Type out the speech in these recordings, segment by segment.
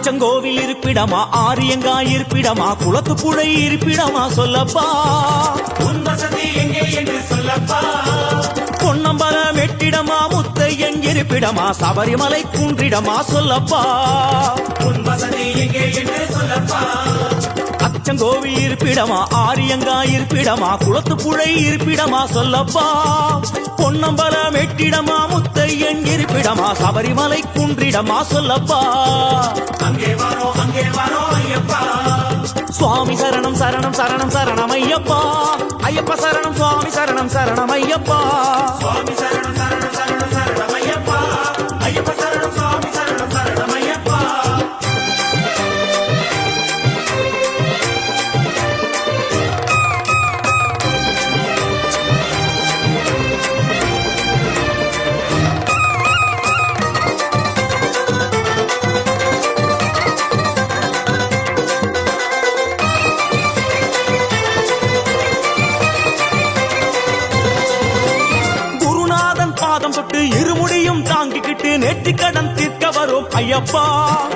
அச்சங்கோவில் இருப்பிடமா ஆரியங்காய் இருப்பிடமா குளத்துப்புழை இருப்பிடமா சொல்லப்பா உன் வசதி எங்கே என்று சொல்லப்பா பொன்னம்பலம் எட்டிடமா முத்தையன் இருப்பிடமா சபரிமலை குன்றிடமா சொல்லப்பா உன் வசதி எங்கே என்று சொல்லப்பா அச்சங்கோவில் இருப்பிடமா ஆரியங்காய் இருப்பிடமா குளத்துப்புழை இருப்பிடமா சொல்லப்பா பொன்னம்பலம் எட்டிடமா முத்தையன் இருப்பிடமா சபரிமலை குன்றிடமா சொல்லப்பா அங்கே வாரோ ஐயப்பா சுவாமி சரணம் சரணம் சரணம் சரணம் ஐயப்பா ஐயப்ப சரணம் சுவாமி சரணம் சரணம் ஐயப்பா சுவாமி சரணம் சரணம் சரணம் சரணம் ஐயப்பா ஐயப்ப சரணம் சுவாமி சரணம் சரணம் ஐயப்பா தொட்டு இருமுடியும் தாங்கிக்கிட்டு நேற்று கடன் தீர்க்க வரும் ஐயப்பா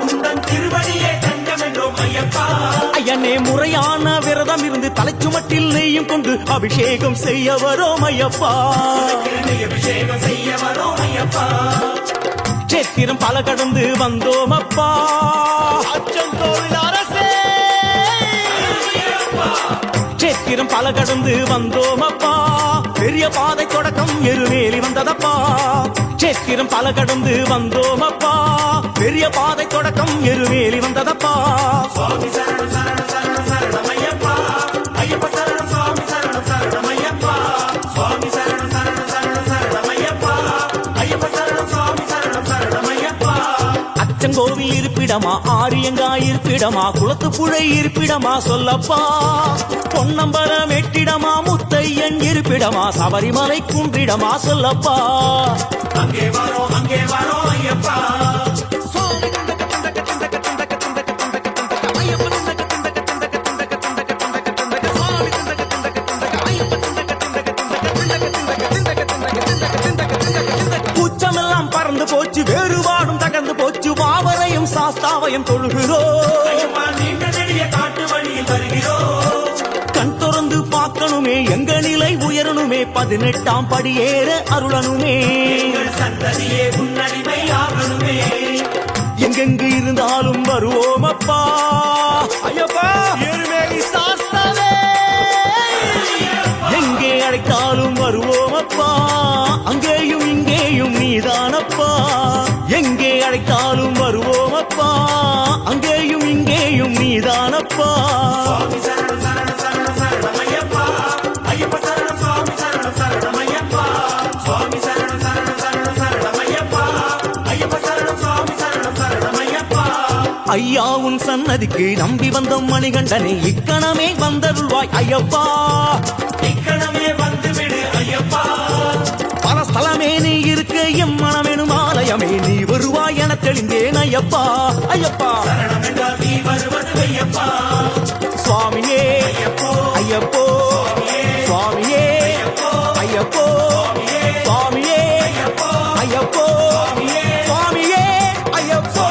உந்தன் திருவடியே தஞ்சம் என்றோம் ஐயப்பா ஐயனே முறையான விரதம் இருந்து தலைச்சுமட்டில் நெய்யும் கொண்டு அபிஷேகம் செய்ய வரோம் ஐயப்பா அபிஷேகம் செய்ய வரோம் ஐயப்பா சேத்திரம் பல கடந்து வந்தோம் அப்பா அச்சங்கோவில் அரசே சேத்திரம் பல கடந்து வந்தோம் அப்பா பெரிய பாதை தொடக்கம் எருவேலி வந்ததப்பா சேத்திரம் பல கடந்து வந்தோம் அப்பா பெரிய பாதை தொடக்கம் எருவேலி வந்ததப்பா சுவாமி சரணம் சரணம் சரணம் சரணம் ஐயப்பா ஐயப்ப சரணம் சுவாமி சரணம் சரணம் ஐயப்பா சுவாமி சரணம் சரணம் சரணம் சரணம் ஐயப்பா ஐயப்ப சரணம் சுவாமி சரணம் சரணம் ஐயப்பா அச்சங்கோவில் இருப்பிடமா ஆரியங்காய் இருப்பிடமா குளத்துப்புழை இருப்பிடமா சொல்லப்பா பொன்னம்பலம் எட்டிடமா முத்தையன் இருப்பிடமா சபரிமலை குன்றிடமா சொல்லப்பா அங்கே வாரோ ஐயப்பா கூச்சமெல்லாம் பறந்து போச்சு வேறுபாடும் தகர்ந்து போச்சு வாவரையும் சாஸ்தாவையும் தொழுகிறோம் நீண்ட நெடிய காட்டு வழியில் வருகிறோம் கண் திறந்து பார்க்கணுமே எங்க நிலை உயரணுமே 18ஆம் படியேற அருளனுமே சந்ததியே முன்னடிமை ஆகணுமே எங்கெங்கு இருந்தாலும் வருவோம் அப்பா ஐயப்பா எருமேலி சாஸ்தாவே எங்கே அழைத்தாலும் வருவோம் அப்பா அங்கேயும் இங்கேயும் நீதானப்பா எங்கே அழைத்தாலும் வருவோம் அப்பா அங்கேயும் இங்கேயும் நீதானப்பா சுவாமி சரணம் சரணம் சரணம் சரணம் ஐயப்பா ஐயப்ப சரணம் சுவாமி சரணம் சரணம் ஐயப்பா சுவாமி சரணம் சரணம் சரணம் சரணம் ஐயப்பா ஐயப்ப சரணம் சுவாமி சரணம் சரணம் ஐயப்பா ஐயா உன் சன்னதிக்கு நம்பி வந்த மணிகண்டனே இக்கணமே வந்தருள்வாய் ஐயப்பா இக்கணமே வந்துவிடு ஐயப்பா பல ஸ்தலமே நீ இருக்க எம் மனமெனும் ஆலயமே நீ வருவாய் என தெளிந்தேன் ஐயப்பா ஐயப்பா சரணம் என்றால் நீ வருவது ஐயப்பா சுவாமியே ஐயப்போ ஐயப்போ சுவாமியே ஐயப்போ சுவாமியே ஐயப்போ சுவாமியே ஐயப்போ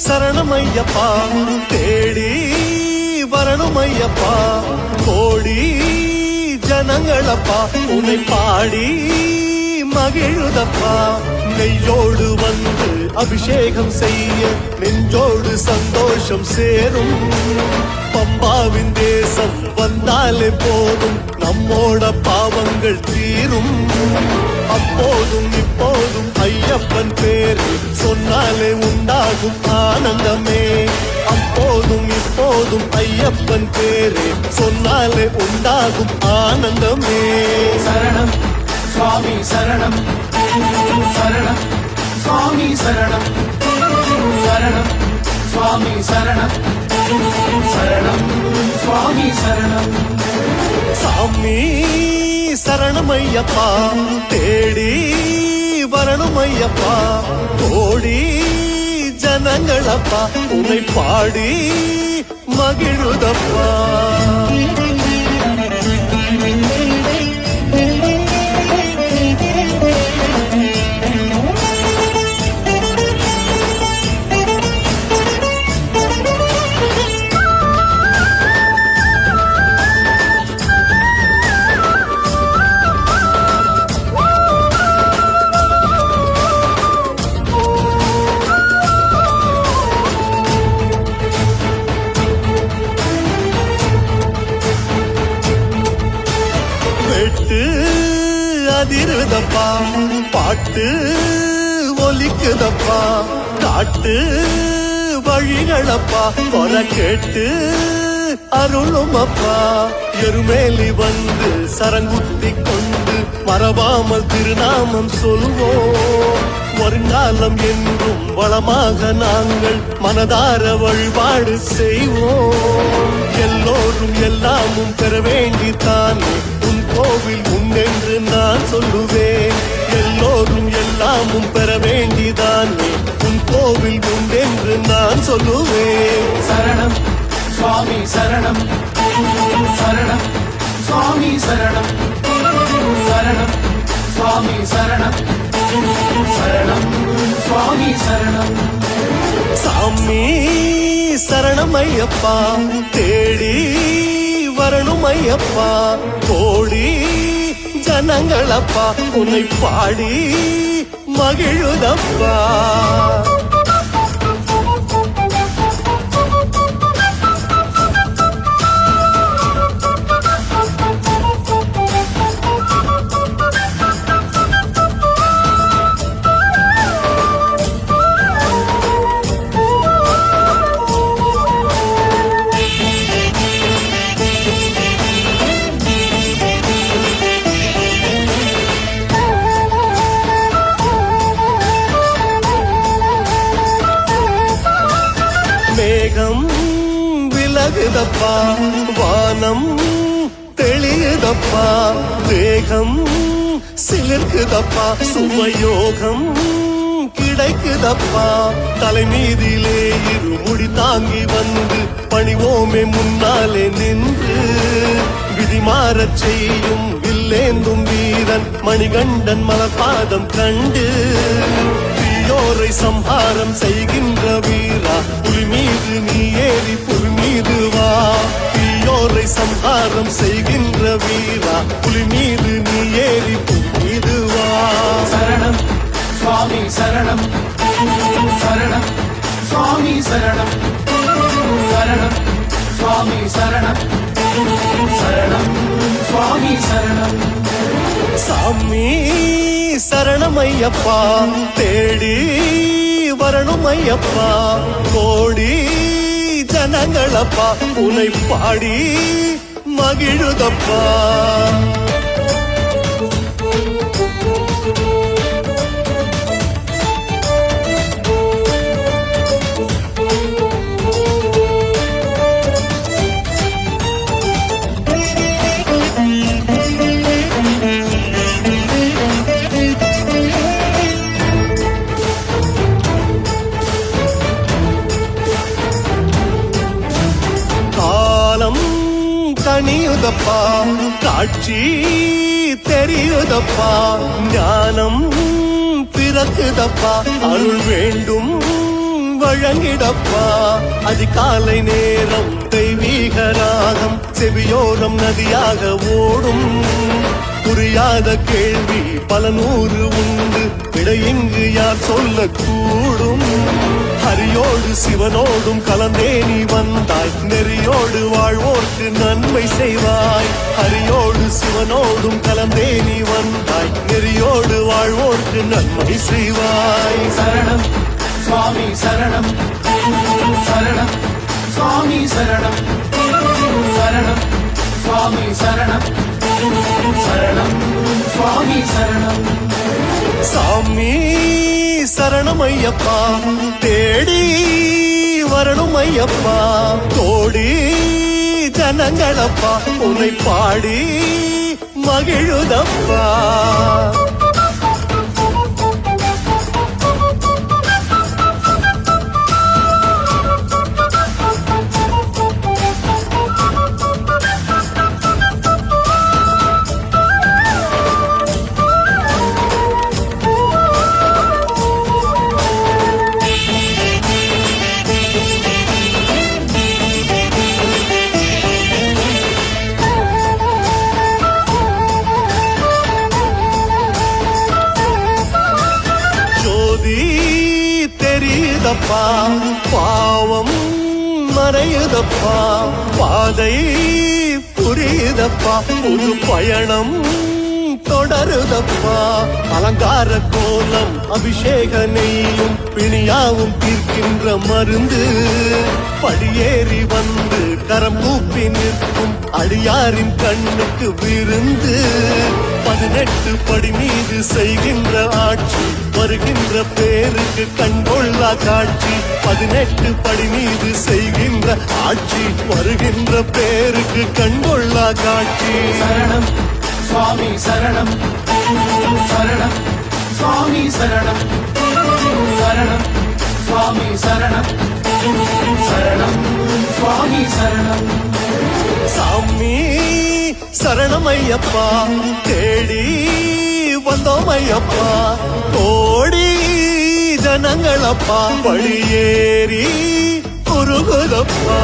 சரணமையப்பா தேடி வரணுமையப்பா கோடி ஜனங்களப்பா உன்னை பாடி மகிழுதப்பா நெய்யோடு வந்து அபிஷேகம் செய்ய நெஞ்சோடு சந்தோஷம் சேரும். பம்பாவின் தேசம் வந்தாலே போதும் நம்மோட பாவங்கள் தீரும். அப்போதும் இப்போதும் ஐயப்பன் பேர் சொன்னாலே உண்டாகும் ஆனந்தமே. அப்போதும் இப்போதும் ஐயப்பன் பேரே சொன்னாலே உண்டாகும் ஆனந்தமே. சரணம் சுவாமி சரணம் சரணம் சுவாமி சரணம் சரணம் சுவாமி சரணம் சரணம் சுவாமி சரணம். சாமி சரணம் ஐயப்பா, தேடி வரணும் ஐயப்பா, கோடி ஜனங்களப்பா உன்னை பாடி மகிழுதப்பா. வெட்டு அதிருதப்பா, பாட்டு ஒலிக்குதப்பா, காட்டு வழிகளப்பா, கொர கேட்டு அருளும் அப்பா. எருமேலி வந்து சரங்குத்தி கொண்டு மறவாமல் திருநாமம் சொல்வோம். வருங்காலம் என்றும் வளமாக நாங்கள் மனதார வழிபாடு செய்வோம். எல்லோரும் எல்லாமும் பெற வேண்டித்தானே உன் கோவில் உண்டென்று நான் சொல்லுவேன். எல்லோரும் எல்லாமும் பெற வேண்டிதானே உன் கோவில் உண்டென்று நான் சொல்லுவேன். சரணம் சுவாமி சரணம் சரணம் சுவாமி சரணம் சரணம் சுவாமி சரணம் சரணம் சுவாமி சரணம். சாமி சரணம் ஐயப்பா, தேடி வரணும் ஐயப்பா, கோடி ஜனங்களப்பா உன்னை பாடி மகிழுதப்பா. மேகம் விலகுதப்பா, வானம் தெளியுதப்பா, தேகம் சிலிர்க்குதப்பா, சுபயோகம் கிடைக்குதப்பா. தலைமீதிலே இருமுடி தாங்கி வந்து பணிவோமே முன்னாலே நின்று. விதி மாறச் செய்யும் வில்லேந்தும் வீரன் மணிகண்டன் மலபாதம் கண்டு. தீயோரை சம்ஹாரம் செய்கின்ற வீரா, புலி மீது நீ ஏறி புலி மீது வா. தீயோரை சம்ஹாரம் செய்கின்ற வீரா, புலி மீது நீ ஏறி புலி மீது வா. சரணம் சுவாமி சரணம் சரணம் சுவாமி சரணம் சரணம் சுவாமி சரணம் சரணம் சுவாமி சரணம். சாமி சரணம் ஐயப்பா, தேடி வரணும் ஐயப்பா, கோடி ஜனங்களப்பா உன்னை பாடி மகிழுதப்பா. கனியுதப்பா, காட்சி தெரியுதப்பா, ஞானம் பிறக்குதப்பா, அருள் வேண்டும் வழங்கிடப்பா. அதிகாலை நேரம் தெய்வீக ராகம் செவியோரம் நதியாக ஓடும். புரியாத கேள்வி பல நூறு உண்டு, விடை இங்கு யார் சொல்லக்கூடும். ஹரியோடு சிவனோடும் கலந்தே நீ வந்தாய், நெறியோடு வாழ்வோர்க்கு நன்மை செய்வாய். ஹரியோடு சிவனோடும் கலந்தே நீ வந்தாய், நெறியோடு வாழ்வோர்க்கு நன்மை செய்வாய். சரணம் சுவாமி சரணம், சரணம் சுவாமி சரணம், சரணம் சுவாமி சரணம், சரணம் சுவாமி சரணம். சாமி சரணம் ஐயப்பா, தேடி வரணும் ஐயப்பா, கோடி ஜனங்களப்பா உன்னை பாடி மகிழுதப்பா. தெரியுதப்பா, பாவம் மறையுதப்பா, பாதை புரியுதப்பா, புது பயணம் தொடருதப்பா. அலங்கார கோலம் அபிஷேக நெய்யும் பிணியாவும் தீர்க்கின்ற மருந்து, படியேறி வந்து கரம் கூப்பி நிற்கும் அடியாரின் கண்ணுக்கு விருந்து. 18 படி மீது செய்கின்ற ஆட்சி, வருகின்ற பேருக்கு கண்கொள்ளா காட்சி. 18 படி மீது செய்கின்ற ஆட்சி, வருகின்ற பேருக்கு கண்கொள்ளா காட்சி. சரணம் சுவாமி சரணம், சரணம் சுவாமி சரணம், சரணம் சுவாமி சரணம், சரணம் சுவாமி சரணம். சாமி சரணம் ஐயப்பா, தேடி வந்தோம் ஐயப்பா, கோடி ஜனங்களப்பா படியேறி உருகுதப்பா.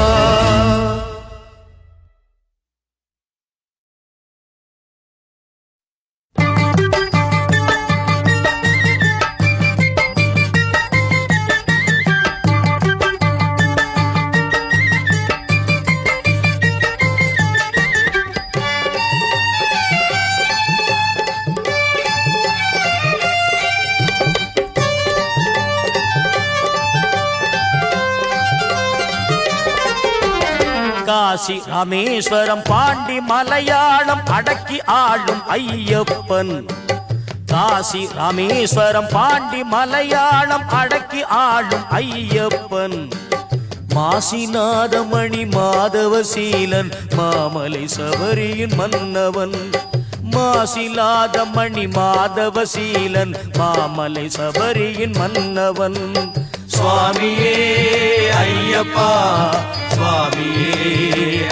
காசி ராமேஸ்வரம் பாண்டி மலையாளம் அடக்கி ஆளும் ஐயப்பன். காசி ராமேஸ்வரம் பாண்டி மலையாளம் அடக்கி ஆளும் ஐயப்பன். மாசிநாதமணி மாதவசீலன் மாமலை சபரியின் மன்னவன். மாசிலாதமணி மாதவசீலன் மாமலை சபரியின் மன்னவன். சுவாமியே ஐயப்பா, சுவாமியே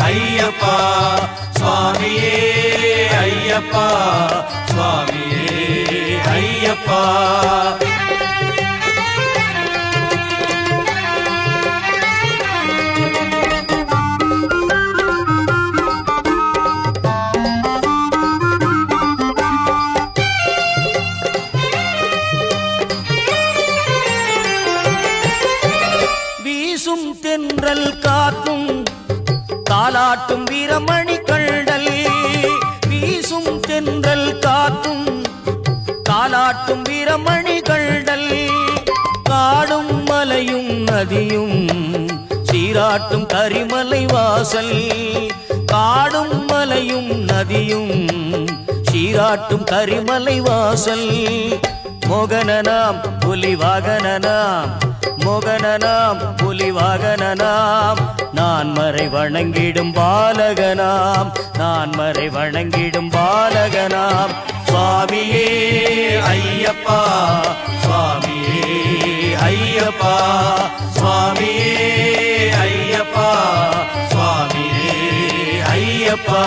ஐயப்பா, சுவாமியே ஐயப்பா, சுவாமியே ஐயப்பா. வீசும் தென்றல் காற்றும் தாலாட்டும் வீரமணி கண்டல். வீசும் தென்றல் காற்றும் தாலாட்டும் வீரமணி கண்டல். காடும் மலையும் நதியும் சீராட்டும் கரிமலை வாசல். காடும் மலையும் நதியும் சீராட்டும் கரிமலை வாசல். மோகனனாம் புலிவாகனனாம், மோகனனாம் புலிவாகனனாம். நான் மறை வணங்கிடும் பாலகனாம், நான் மறை வணங்கிடும் பாலகனாம். சுவாமியே ஐயப்பா, சுவாமியே ஐயப்பா, சுவாமியே ஐயப்பா, சுவாமியே ஐயப்பா.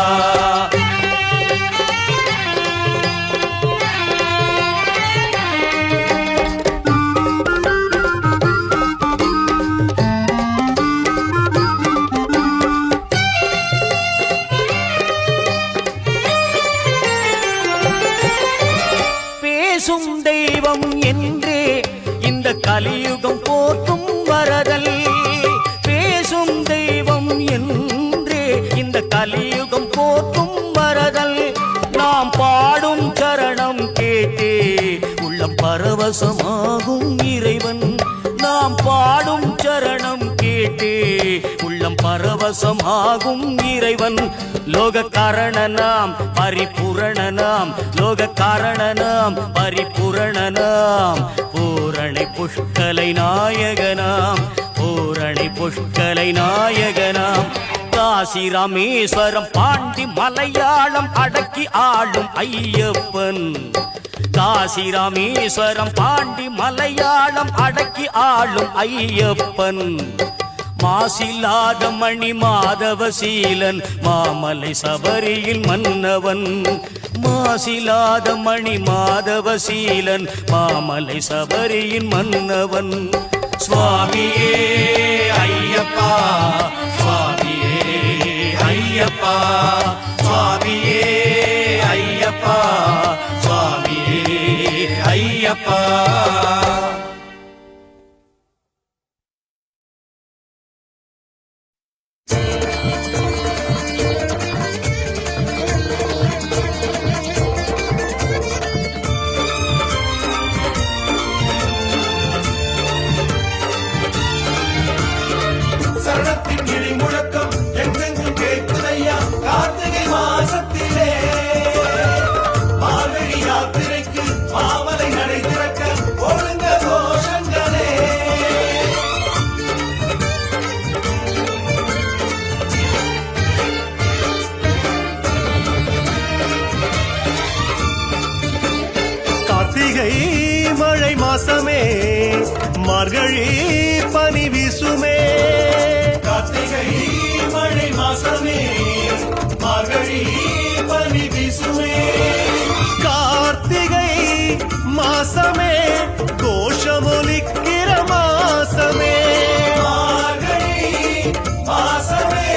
பேசும் தெய்வம் என்றே இந்த கலியுகம் போற்றும் வரதல் பேசும் தெய்வம் என்றே இந்த கலியுகம் போற்றும் வரதல் நாம் பாடும் சரணம் கேட்டே உள்ளம் பரவசமாகும் இறைவன் நாம் பாடும் சரணம் கேட்டே உள்ளம் பரவசமாகும் இறைவன் லோக காரணனாம் பரிபூரணனாம் லோக காரணனாம் பரிபூரணனாம் பூரணை புஷ்கலை நாயகனாம் பூரணை புஷ்கலை நாயகனாம் காசி ராமேஸ்வரம் பாண்டி மலையாளம் அடக்கி ஆளும் ஐயப்பன் காசி ராமேஸ்வரம் பாண்டி மலையாளம் அடக்கி ஆளும் ஐயப்பன் மாசில்லாத மணி மாதவசீலன் மாமலை சபரியில் மன்னவன் மாசில்லாத மணி மாதவசீலன் மாமலை சபரியின் மன்னவன் சுவாமியே ஐயப்பா சுவாமியே ஐயப்பா சுவாமியே ஐயப்பா சுவாமியே ஐயப்பா சரணத்தின் இடி முழக்கம் எங்கெங்கும் கேட்குதையா கார்த்திகை மாசத்திலே மார்கழி யாத்திரைக்கு மாமலை நடை திறக்க ஒழுங்க கோஷங்களே கார்த்திகை மழை மாசமே மார்கழி பனி வீசுமே கார்த்திகை மழை மாசமே மார்கழி பனி வீசுமே கார்த்திகை மாசமே கோஷமொலிக்கிற மாசமே மார்கழி மாசமே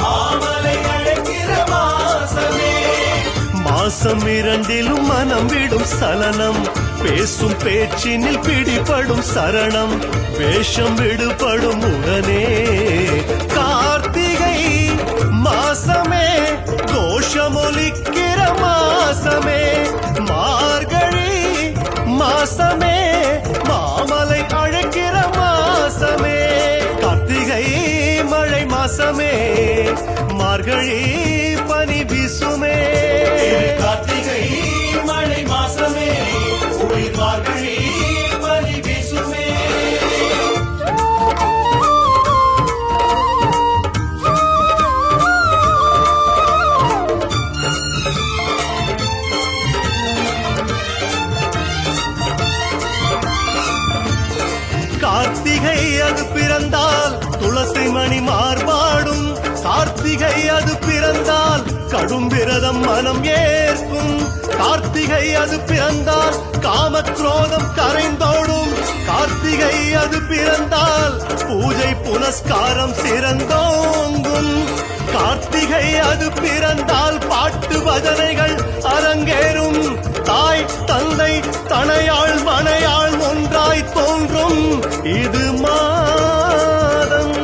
மாமலை அழைக்கிற மாசமே மாசம் இரண்டிலும் மனம் விடும் சலனம் பேசும் பேச்சினில் பிடிபடும் சரணம் வேஷம் விடுபடும் உடனே கார்த்திகை மாசமே கோஷமொலிக்கிற மாசமே மார்கழி மாசமே மாமலை அழைக்கிற மாசமே கார்த்திகை மழை மாசமே மார்கழி பனி வீசுமே கார்த்திகை மழை மாசமே குளிர் மார்கழி பனி வீசுமே கார்த்திகை அது பிறந்தால் துளசி மணி மார்பாடும் கார்த்திகை அது பிறந்தால் கடும் விரதம் மனம் ஏற்கும் கார்த்திகை அது பிறந்தால் காமக்ரோதம் கரைந்தோடும் கார்த்திகை அது பிறந்தால் பூஜை புனஸ்காரம் சிறந்தோங்கும் கார்த்திகை அது பிறந்தால் பாட்டு பஜனைகள் அரங்கேறும் தாய் தந்தை தனையாள் மனையாள் ஒன்றாய் தோன்றும் இது மாதம்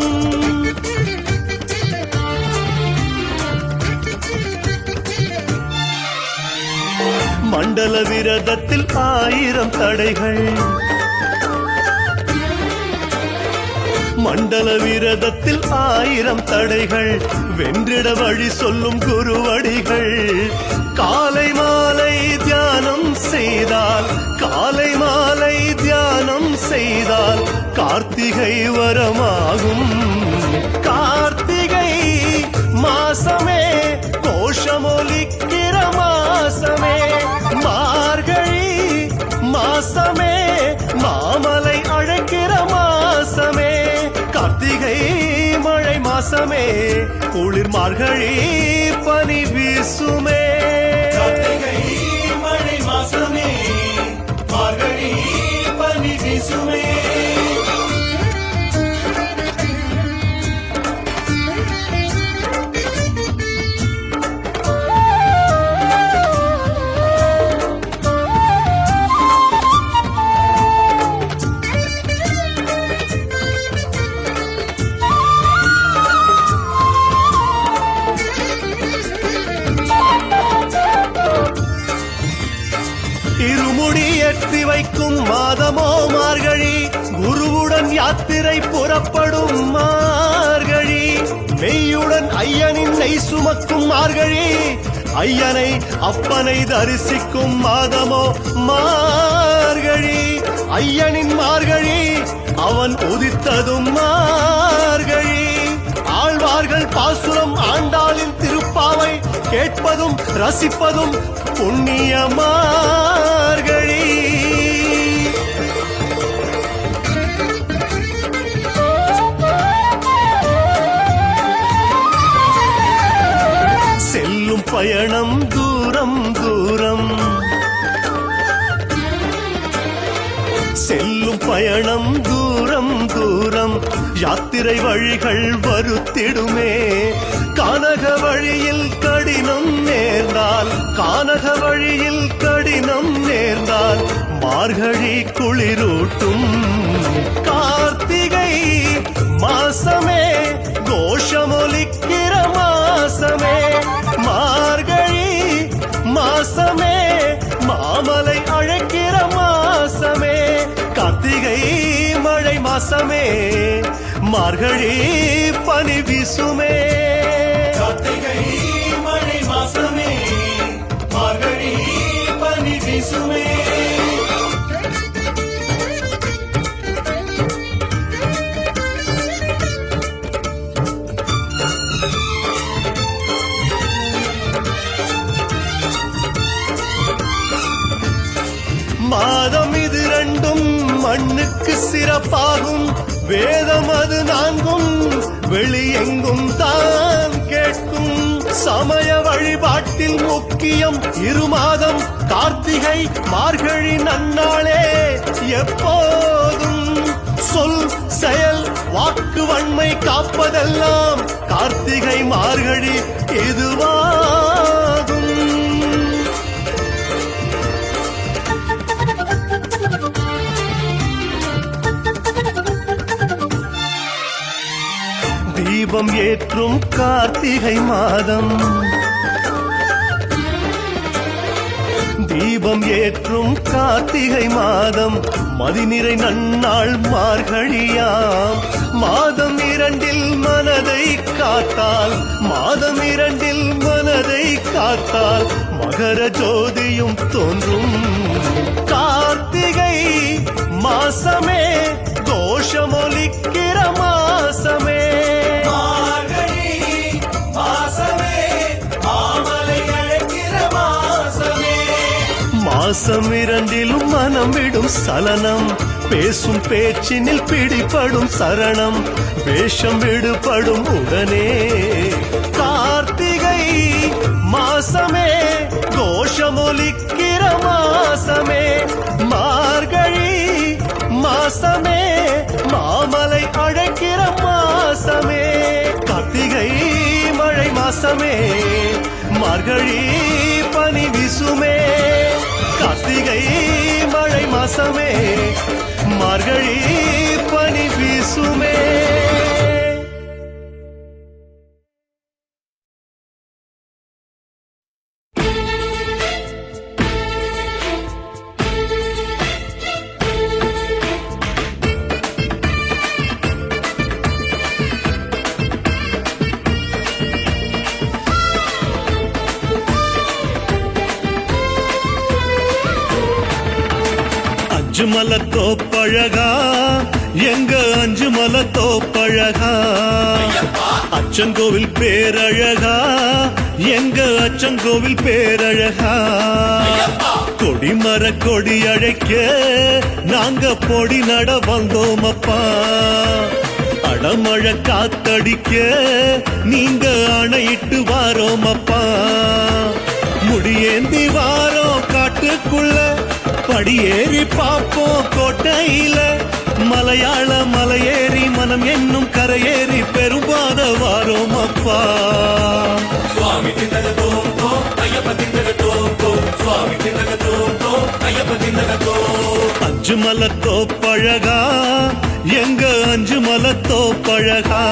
மண்டல விரதத்தில் 1000 தடைகள் மண்டல விரதத்தில் 1000 தடைகள் வென்றிட வழி சொல்லும் குருவடிகள் காலை மாலை தியானம் செய்தால் காலை மாலை தியானம் செய்தால் கார்த்திகை வரமாகும் கார்த்திகை மாசமே கோஷமொலிக்கிற மாசமே மார்கழி மாசமே மாமலை அழைக்கிற மாசமே கார்த்திகை மழை மாசமே குளிர் மார்கழி பனி வீசுமே கார்த்திகை மழை மாசமே மார்கழி பனி வீசுமே மாதமோ மார்கழி, குருவுடன் யாத்திரை புறப்படும் மார்கழி, மெய்யுடன் ஐயனின் நெய் சுமக்கும் மார்கழி, ஐயனை அப்பனை தரிசிக்கும் மாதமோ மார்கழி, ஐயனின் மார்கழி, அவன் உதித்ததும் மார்கழி, ஆழ்வார்கள் பாசுரம் ஆண்டாளின் திருப்பாவை கேட்பதும் ரசிப்பதும் புண்ணிய மார்கழி. செல்லும் பயணம் தூரம் தூரம், செல்லும் பயணம் தூரம் தூரம், யாத்திரை வழிகள் வருத்திடுமே, கானக வழியில் கடினம் நேர்ந்தால், கானக வழியில் கடினம் நேர்ந்தால் மார்கழி குளிரூட்டும். கார்த்திகை மாசமே கோஷமொலிக்கிற மாசமே, மார்கழி மாசமே மாமலை அழைக்கிற மாசமே, கார்த்திகை மழை மாசமே மார்கழி பனி வீசுமே. கார்த்திகை மழை மாசமே மார்கழி பனி வீசுமே. மாதம் இது ரெண்டும் மண்ணுக்கு சிறப்பாகும், வேதம் அது நான்கும் வெளியெங்கும் தான் கேட்கும். சமய வழிபாட்டில் முக்கியம் இருமாதம், கார்த்திகை மார்கழி நன்னாளே எப்போதும். சொல் செயல் வாக்கு வன்மை காப்பதெல்லாம் கார்த்திகை மார்கழி இதுவாகும். தீபம் ஏற்றும் கார்த்திகை மாதம், தீபம் ஏற்றும் கார்த்திகை மாதம், மதிநிறை நன்னாள் மார்கழியாம். மாதம் இரண்டில் மனதை காத்தால், மாதம் இரண்டில் மனதை காத்தால் மகர ஜோதியும் தோன்றும். கார்த்திகை மாசமே கோஷமொலிக்கிற மாசமே, மார்கழி மாசமே மாமலை அழைக்கிற மாசமே. மாசம் இரண்டிலும் மனம் விடும் சலனம், பேசும் பேச்சினில் பிடிபடும் சரணம், வேஷம் விடுபடும் உடனே. கார்த்திகை மாசமே கோஷமொலிக்கிற மாசமே, மார்கழி மாசமே மாமலை அழைக்கிற மாசமே, கார்த்திகை மழை மாசமே மார்கழி பனி வீசுமே, கார்த்திகை மழை மாசமே மார்கழி பனி வீசுமே. அஞ்சுமலத்தோ பழகா எங்க அஞ்சுமலத்தோ பழகா, அச்சங்கோவில் பேரழகா எங்க அச்சங்கோவில் பேரழகா, கொடிமர கொடி அழைக்க நாங்க பொடி நட வந்தோம் அப்பா, அடமழை காத்தடிக்க நீங்க அணையிட்டு வாரோம் அப்பா, முடியேந்தி வாரோம் காட்டுக்குள்ள படியேறி பாப்போம் கோட்டையில, மலையாள மலையேறி மனம் என்னும் கரையேறி பெரும்பாத வாரோம் அப்பா. சுவாமி திண்டக தோம் தோம் ஐயப்ப திண்டக தோம் தோம், சுவாமி திண்டக தோம் தோம் ஐயப்ப திண்டக தோம். அஞ்சுமலத்தோ பழகா எங்க அஞ்சுமலத்தோ பழகா,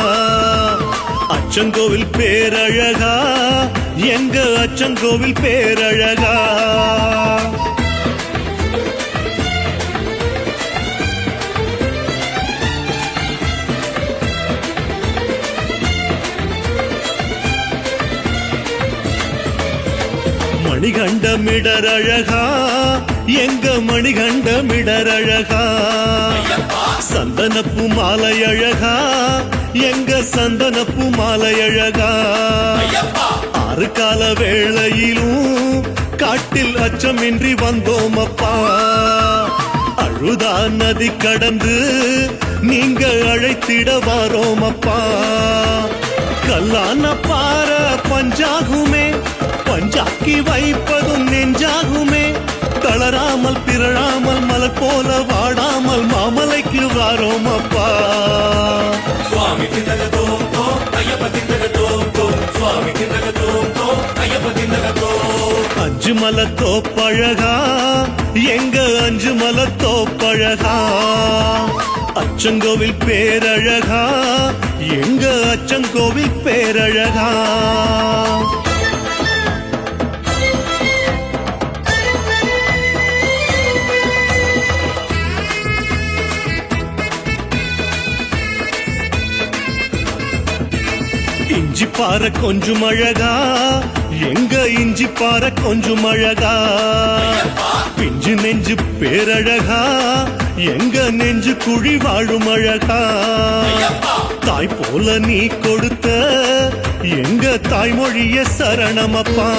அச்சங்கோவில் பேரழகா எங்க அச்சங்கோவில் பேரழகா. மணிகண்டமிடரழகா எங்க மணிகண்டமிடரழகா சந்தனப்பு மாலை அழகா எங்க சந்தனப்பு மாலை அழகா ஆறு கால வேளையிலும் காட்டில் அச்சமின்றி வந்தோம் அப்பா அழுதா நதி கடந்து நீங்க அழைத்திட வாரோம் அப்பா கல்லான பார பஞ்சாகுமே பஞ்சாக்கி வைப்பதும் நெஞ்சாகுமே தளராமல் பிறழாமல் மலர் போல வாடாமல் மாமலைக்கு வாரோம் அப்பா சுவாமி திண்டகதோம் தோம் ஐயப்ப திண்டகதோம் தோம் சுவாமி திண்டகதோம் தோம் ஐயப்ப திண்டகதோம் அஞ்சு மலத்தோ பழகா எங்க அஞ்சு மலத்தோ பழகா அச்சங்கோவில் பேரழகா எங்க அச்சங்கோவில் பேரழகா இஞ்சி பாற கொஞ்சம் அழகா எங்க இஞ்சி பாற கொஞ்சம் அழகா பிஞ்சு நெஞ்சு பேரழகா எங்க நெஞ்சு குழி வாழும் அழகா தாய் போல நீ கொடுத்த எங்க தாய்மொழிய சரணமப்பா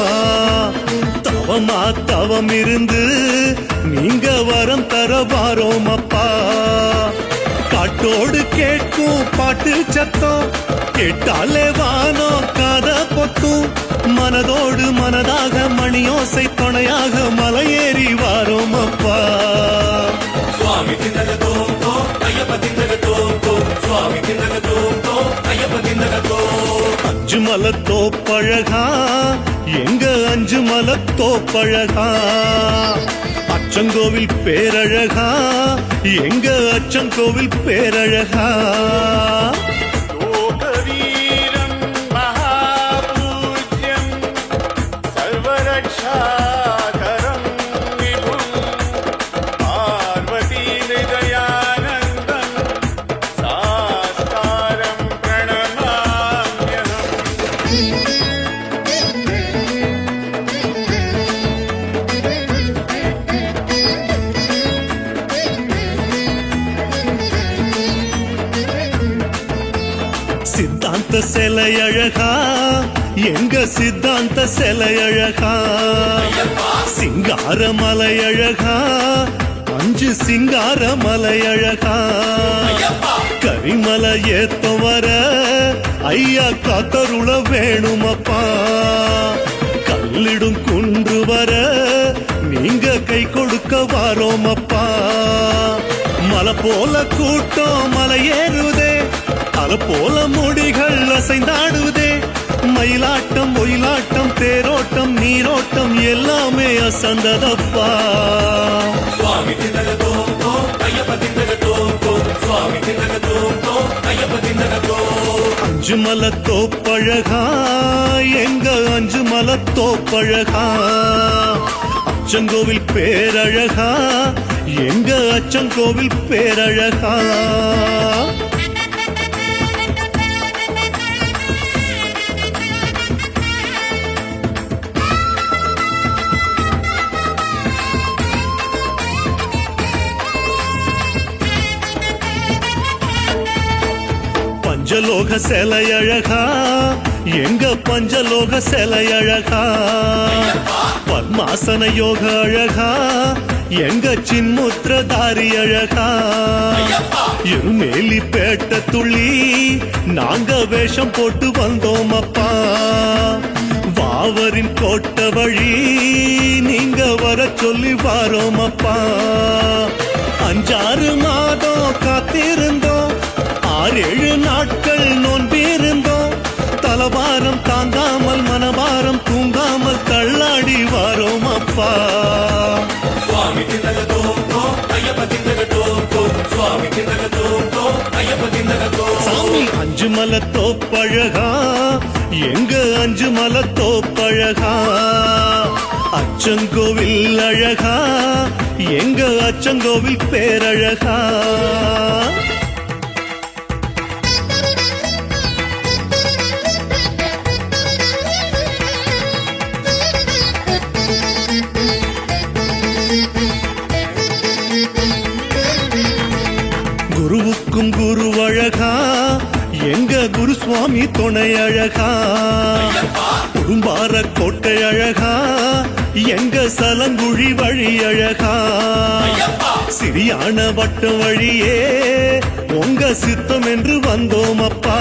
தவமா தவம் இருந்து நீங்க வரம் தர வாரோம் அப்பா காட்டோடு கேட்கும் பாட்டு சத்தம் கேட்டாலே வானோ காத பொத்தும் மனதோடு மனதாக மணியோசை துணையாக மலையேறி வாரோம் அப்பா சுவாமி திண்டகதோம் தோம் ஐயப்ப திண்டகதோம் தோம் சுவாமி திண்டகதோம் தோம் ஐயப்ப திண்டகதோம் அஞ்சு மலத்தோ பழகா எங்க அஞ்சு மலத்தோ பழகா அச்சங்கோவில் பேரழகா எங்க அச்சங்கோவில் பேரழகா लोकवीरं महापूज्यं सर्वरक्षाकरं विभुं पार्वतीहृदयानन्दं सास्तारं प्रणमाम्यहम् சித்தாந்த சிலை அழகா எங்க சித்தாந்த சிலை அழகா சிங்கார மலை அழகா அஞ்சு சிங்கார மலை அழகா கரிமலை ஏத்த வர ஐயா காத்தருள வேணுமப்பா கல்லிடும் குன்று வர நீங்க கை கொடுக்க வாரோம் அப்பா மலை போல கூட்டம் மலை ஏறுதே அலை போல முடிகள் அசைந்தாடுதே மயிலாட்டம் ஒயிலாட்டம் தேரோட்டம் நீரோட்டம் எல்லாமே அசந்ததப்பா சுவாமி திண்டகதோம் தோம் ஐயப்ப திண்டகதோம் தோம் சுவாமி திண்டகதோம் தோம் ஐயப்ப திண்டகதோம் அஞ்சு மலத்தோ பழகா எங்க அஞ்சு மலத்தோ பழகா அச்சங்கோவில் பேரழகா எங்க அச்சங்கோவில் பேரழகா பஞ்சலோக சிலை அழகா எங்க பஞ்சலோக சிலை அழகா பத்மாசன யோக அழகா எங்க சின்முத்திரதாரி அழகா இருமேலி பேட்ட துள்ளி நாங்க வேஷம் போட்டு வந்தோம் அப்பா வாவரின் கோட்ட வழி நீங்க வர சொல்லி வாரோம் அப்பா அஞ்சாறு மாதம் காத்திருந்தோம் 6-7 நாட்கள் நோன்பிருந்தோம் தலபாரம் தாங்காமல் மனபாரம் தூங்காமல் தள்ளாடி வாரோம் அப்பா சுவாமி திண்டகதோம் தோம் ஐயப்ப திண்டகதோம் தோம் சுவாமி திண்டகதோம் தோம் ஐயப்ப திண்டகதோம் சாமி அஞ்சு மலத்தோ பழகா எங்க அஞ்சு மலத்தோ பழகா அச்சங்கோவில் அழகா எங்க அச்சங்கோவில் பேரழகா தூக்கும் குரு அழகா எங்க குருசுவாமி துணை அழகா குறும்பார கோட்டை அழகா எங்க சலங்குழி வழி அழகா சிறியான வட்டம் வழியே உங்க சித்தம் என்று வந்தோம் அப்பா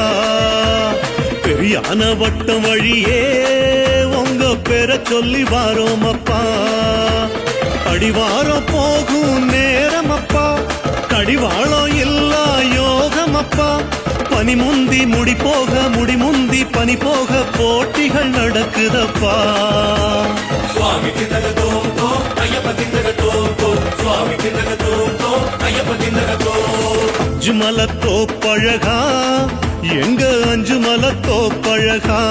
பெரியான வட்டம் வழியே உங்க பேரை சொல்லி வாரோம் அப்பா அடிவாரம் போகும் நேரம் அப்பா கடிவாளம் இல்லா யோகம் அப்பா பனி முந்தி முடி போக முடி முந்தி பனி போக போட்டிகள் நடக்குதப்பா சுவாமி திந்தக தோம் தோம் ஐயப்ப திந்தக தோம் தோம் சுவாமி திந்தக தோம் தோம் ஐயப்ப திந்தக தோம் அஞ்சுமல தோப்பழகா எங்க அஞ்சுமல தோப்பழகா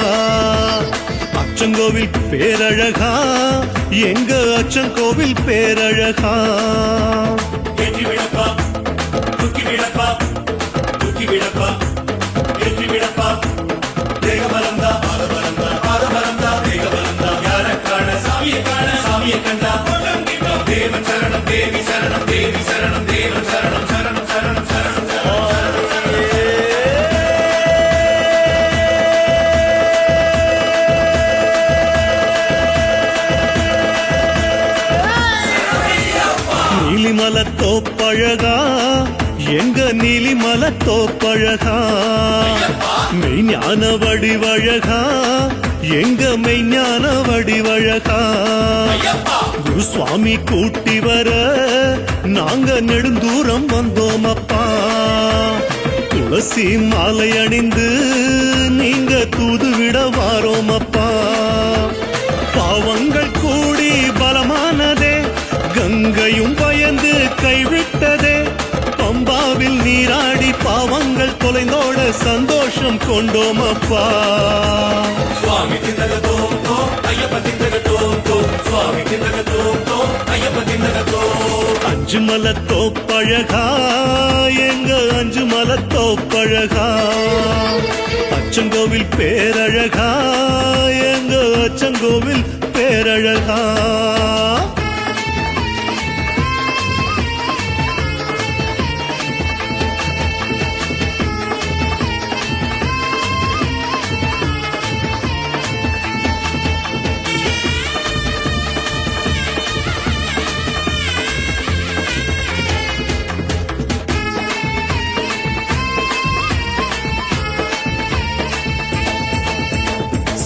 அச்சங்கோவில் பேரழகா எங்க அச்சங்கோவில் பேரழகா ஏற்றி விடப்பா தூக்கி விடப்பா தூக்கி விடப்பா ஏற்றி விடப்பா தேக பலந்தா பாத பலந்தா பாத பலந்தா தேக பலந்தா யார காண சாமியை கண்டா தேவன் சரணம் தேவி சரணம் தேவி சரணம் தேவன் சரணம் சரணம் சரணம் சரணம் நீலிமல தோப்பழகா எங்க நீலிமல தோப்பழகா மெய்ஞான வடிவழகா எங்க மெய்ஞான வடிவழகா குருசுவாமி கூட்டி வர நாங்க நெடுந்தூரம் வந்தோம் அப்பா துளசி மாலை அணிந்து நீங்க தூதுவிட வாரோம் அப்பா பாவங்கள் கூடி பலமானதே கங்கையும் பயந்து கைவிட்டதே பம்பாவில் நீராடி பாவங்கள் தொலைந்தோட சந்தோஷம் கொண்டோம் அப்பா சுவாமி திந்தக தோம் தோம் ஐயப்ப திந்தக தோம் தோம் சுவாமி திந்தக தோம் தோம் ஐயப்ப திந்தக தோம் அஞ்சுமல தோப்பழகா எங்க அஞ்சுமல தோப்பழகா அச்சங்கோவில் பேரழகா எங்க அச்சங்கோவில் பேரழகா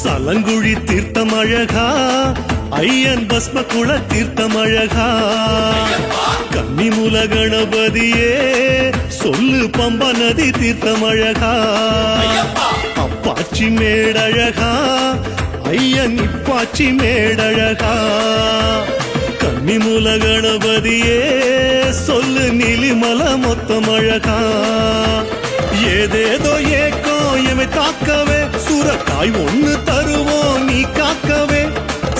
சலங்குழி தீர்த்தம் அழகா ஐயன் பஸ்ம குள தீர்த்தம் அழகா கன்னிமூல கணபதியே சொல்லு பம்பா நதி தீர்த்தம் அழகா அப்பாச்சி மேடழகா ஐயன் இப்பாச்சி மேடழகா கன்னிமூல கணபதியே சொல்லு நீலிமல மொத்தம் அழகா ஏதேதோ ஏக்கோ எமை தாக்கவே சுரக்காய் ஒண்ணு தருவோம் நீ காக்கவே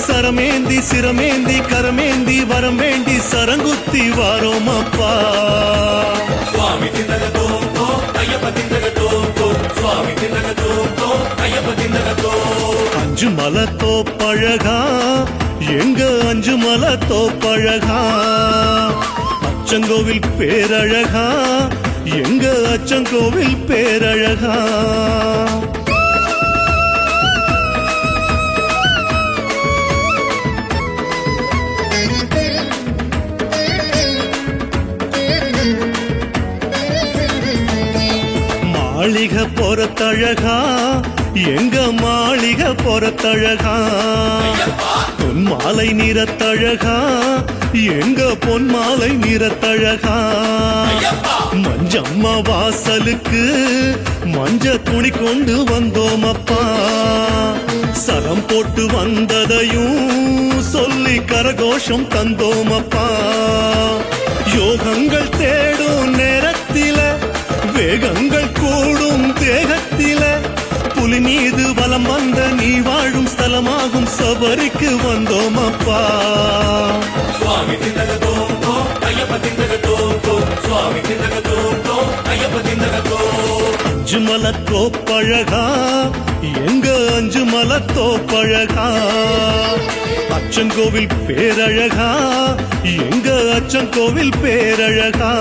சரமேந்தி சிரமேந்தி கரமேந்தி வரம் வேண்டி சரங்குத்தி வாரோம் அப்பா சுவாமி திந்தக தோம் தோம் ஐயப்ப திந்தக தோம் தோம் சுவாமி திந்தக தோம் தோம் ஐயப்ப திந்தக தோம் அஞ்சுமல தோப்பழகா எங்க அஞ்சுமல தோப்பழகா அச்சங்கோவில் பேரழகா எங்க அச்சங்கோவில் பேரழகா மாளிகை பொறத்தழகா எங்க மாளிகை பொறத்தழகா பொன்மாலை நிறத்தழகா எங்க பொன்மாலை நிறத்தழகா மஞ்சம்மா வாசலுக்கு மஞ்ச துணி கொண்டு வந்தோம் அப்பா சரம் போட்டு வந்ததையும் சொல்லி கரகோஷம் தந்தோம் அப்பா யோகங்கள் தேடும் நேரத்தில வேகங்கள் கூடும் தேகத்தில புலி மீது வலம் வந்த நீ வாழும் ஸ்தலமாகும் சபரிக்கு வந்தோம் அப்பா சுவாமி திந்தக தோம் தோம் ஐயப்ப திந்தக தோம் தோம் சுவாமி திந்தக தோம் தோம் ஐயப்ப திந்தக தோம் அஞ்சுமல தோப்பழகா எங்க அஞ்சுமல தோப்பழகா அச்சங்கோவில் பேரழகா எங்க அச்சங்கோவில் பேரழகா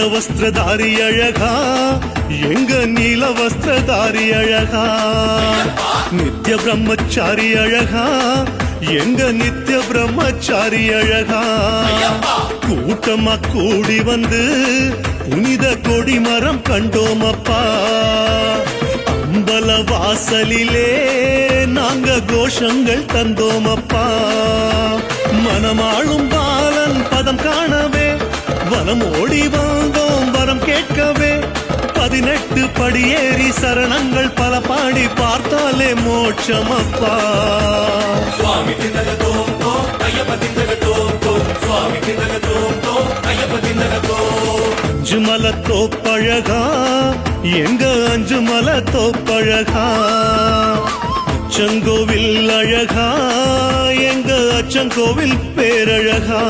நீலவஸ்திரதாரி அழகா எங்க நீலவஸ்திரதாரி அழகா நித்ய பிரம்மச்சாரி அழகா எங்க நித்ய பிரம்மச்சாரி அழகா கூட்டமா கூடி வந்து புனித கொடிமரம் கண்டோம் அப்பா அம்பல வாசலிலே நாங்க கோஷங்கள் தந்தோம் அப்பா மனமாளும் பாலன் பதம் காணவே வனம் ஓடி வந்தோம் வரம் கேட்கவே 18 படியேறி சரணங்கள் பல பாடி பார்த்தாலே மோட்சம் அப்பா சுவாமி திந்தக தோம் தோம் ஐயப்ப திந்தக தோம் தோம் சுவாமி திந்தக தோம் தோம் ஐயப்ப திந்தக தோம் அஞ்சுமல தோப்பழகா எங்க அஞ்சுமல தோப்பழகா அச்சங்கோவில் அழகா எங்க அச்சங்கோவில் பேரழகா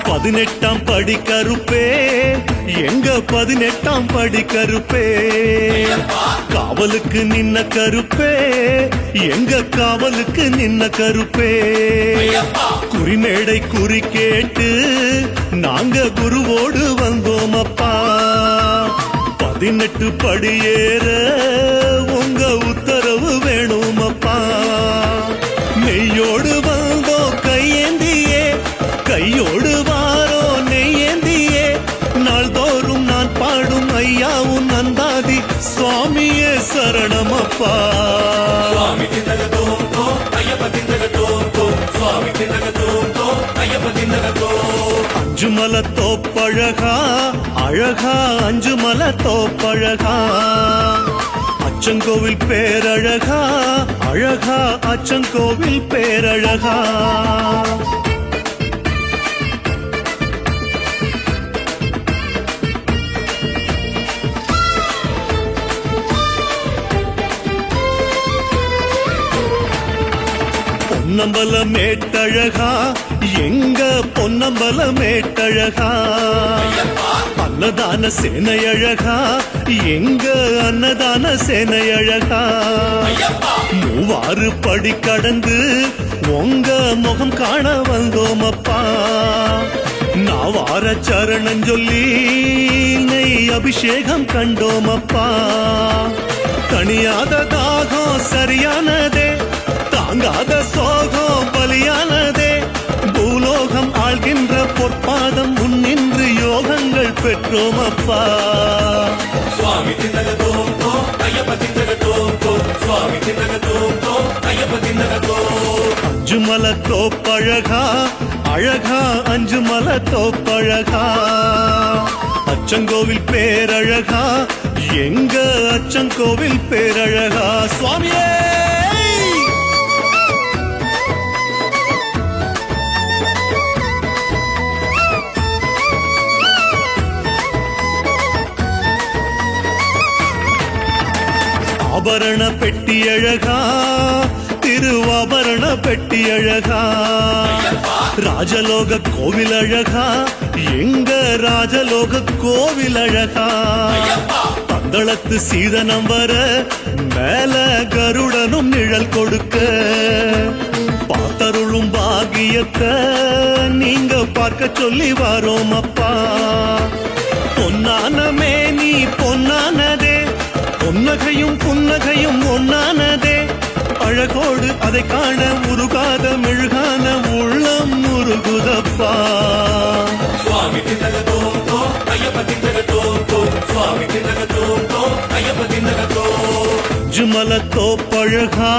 18ஆம் படி கருப்பே எங்க 18ஆம் படி கருப்பே காவலுக்கு நின்ன கருப்பே எங்க காவலுக்கு நின்ன கருப்பே குறிமேடை குறி கேட்டு நாங்க குருவோடு வந்தோம் அப்பா 18 படி ஏற உங்க உத்தரவு வேணும் அப்பா நெய்யோடு வந்தோம் கையேந்தியே கையோடு வாரோ நெய்யேந்தியே நாள்தோறும் நான் பாடும் ஐயாவும் நந்தாதி சுவாமியே சரணமப்பா சுவாமி திந்தக தோம் தோம் ஐயப்ப திந்தக தோம் தோம் சுவாமி திந்தக தோம் தோம் ஐயப்ப திந்தக தோம் அஞ்சுமல தோப்பழகா அழகா அஞ்சுமல தோப்பழகா அச்சங்கோவில் பேரழகா அழகா அச்சங்கோவில் பேரழகா பொன்னம்பல மேட்டழகா எங்க பொன்னம்பல மேட்டழகா அன்னதான சேனையழகா எங்க அன்னதான சேனையழகா மூவாறு படி கடந்து உங்க முகம் காண வந்தோம் அப்பா நாவார சரணம் சொல்லி நெய் அபிஷேகம் கண்டோம் அப்பா தனியாத தாகம் சரியானதே தாங்காத சோகம் பலியானதே பூலோகம் ஆள்கின்ற பொற்பாதம் முன்னின்று யோகங்கள் பெற்றோம் அப்பா சுவாமி திந்தக தோம் தோம் ஐயப்ப திந்தக தோம் தோம் சுவாமி திந்தக தோம் தோம் ஐயப்ப திந்தக தோம் அஞ்சுமல தோப்பழகா அழகா அஞ்சுமல தோப்பழகா அச்சங்கோவில் பேரழகா எங்க அச்சங்கோவில் பேரழகா சுவாமியே ஆபரண பெட்டி அழகா திருவாபரண பெட்டி அழகா ராஜலோக கோவில் அழகா எங்க ராஜலோக கோவில் அழகா பந்தளத்து சீதனம் வர மேல கருடனும் நிழல் கொடுக்க பார்த்தருளும் பாகியத்தை நீங்க பார்க்க சொல்லி வரோம் அப்பா பொன்னான மேனி பொன்னானதே புன்னகையும் புன்னகையும் ஒன்னானதே அழகோடு அதை காண உருகாத மெழுகான உள்ளம் முருகுதப்பா சுவாமி திந்தக தோம் தோம் ஐயப்ப திந்தக தோம் தோம் சுவாமி திந்தக தோம் தோம் ஐயப்ப திந்தக தோம் அஞ்சுமல தோப்பழகா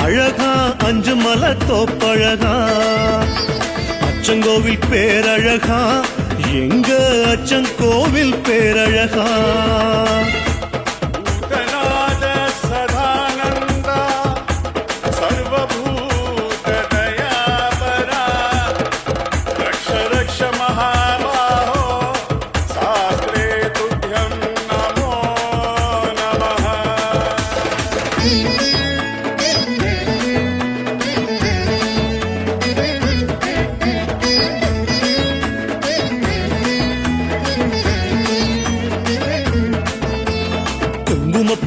அழகா அஞ்சுமல தோப்பழகா அச்சங்கோவில் பேரழகா எங்க அச்சங்கோவில் பேரழகா भूतनाथ सदानंद सर्वभूत दयापरा रक्ष रक्ष महाबाहो शास्त्रे तुभ्यं नमो नमः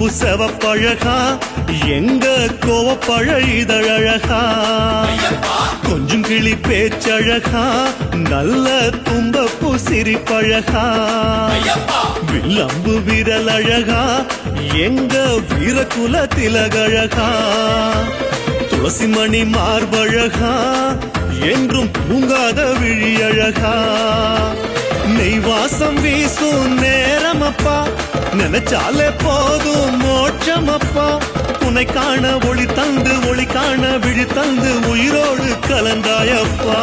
கொம்பு செவப்பழகா எங்க கோவப்பழ இதழழகா கொஞ்சம் கிளி பேச்சழகா நல்ல தும்பப்பூ சிரிப்பழகா வில்லம்பு விரல் அழகா எங்க வீரகுல திலகழகா துளசி மணி மார்பழகா என்றும் தூங்காத விழியழகா நெய்வாசம் வீசும் நேரமப்பா நினைச்சாலே போதும் மோட்சமப்பா உன்னை காண ஒளி தந்து ஒளி காண விழி தந்து உயிரோடு கலந்தாயப்பா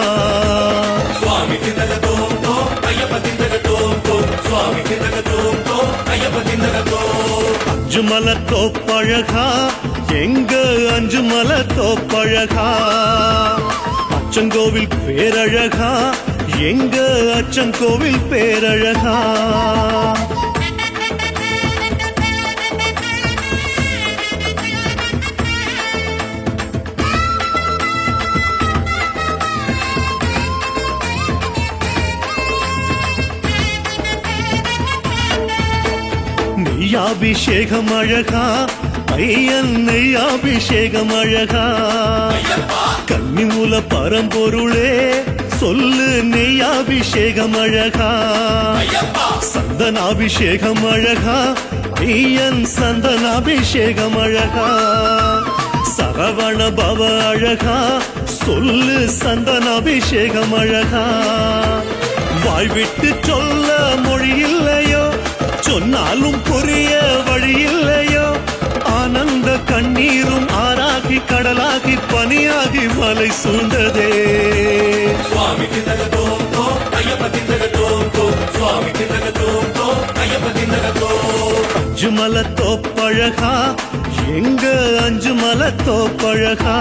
சுவாமி திந்தக தோம் தோம் ஐயப்ப திந்தக தோம் தோம் சுவாமி திந்தக தோம் தோம் ஐயப்ப திந்தக தோம் அஞ்சுமல தோப்பழகா எங்க அஞ்சுமல தோப்பழகா அச்சங்கோவில் பேரழகா எங்க அச்சங்கோவில் பேரழகா நெய்யாபிஷேகம் அழகா ஐயன் நெய்யாபிஷேகம் அழகா கன்னிமூல பரம்பொருளே சொல்லு நெய்யாபிஷேகம் அழகா சந்தனாபிஷேகம் அழகா ஐயன் சந்தனாபிஷேகம் அழகா சரவண பவ அழகா சொல்லு சந்தனாபிஷேகம் அழகா வாய் விட்டு சொல்ல மொழி இல்லையோ சொன்னாலும் புரிய வழி இல்லையோ ஆனந்த கண்ணீரும் ஆறாகி கடலாகி பனியாகி மலை சூழ்ந்ததே சுவாமி திந்தக தோம் தோம் ஐயப்ப திந்தக தோம் தோம் சுவாமி திந்தக தோம் தோம் ஐயப்ப திந்தக தோம் அஞ்சுமல தோப்பழகா எங்க அஞ்சுமல தோப்பழகா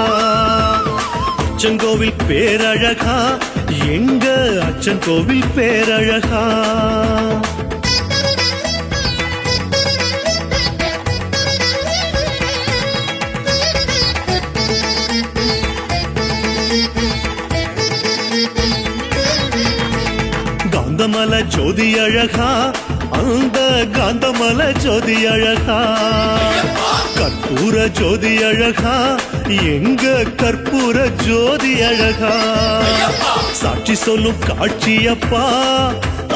அச்சங்கோவில் பேரழகா எங்க அச்சங்கோவில் பேரழகா காந்தமல ஜோதி அழகா அந்த காந்தமல ஜோதி அழகா கற்பூர ஜோதி அழகா எங்க கற்பூர ஜோதி அழகா சாட்சி சொல்லும் காட்சியப்பா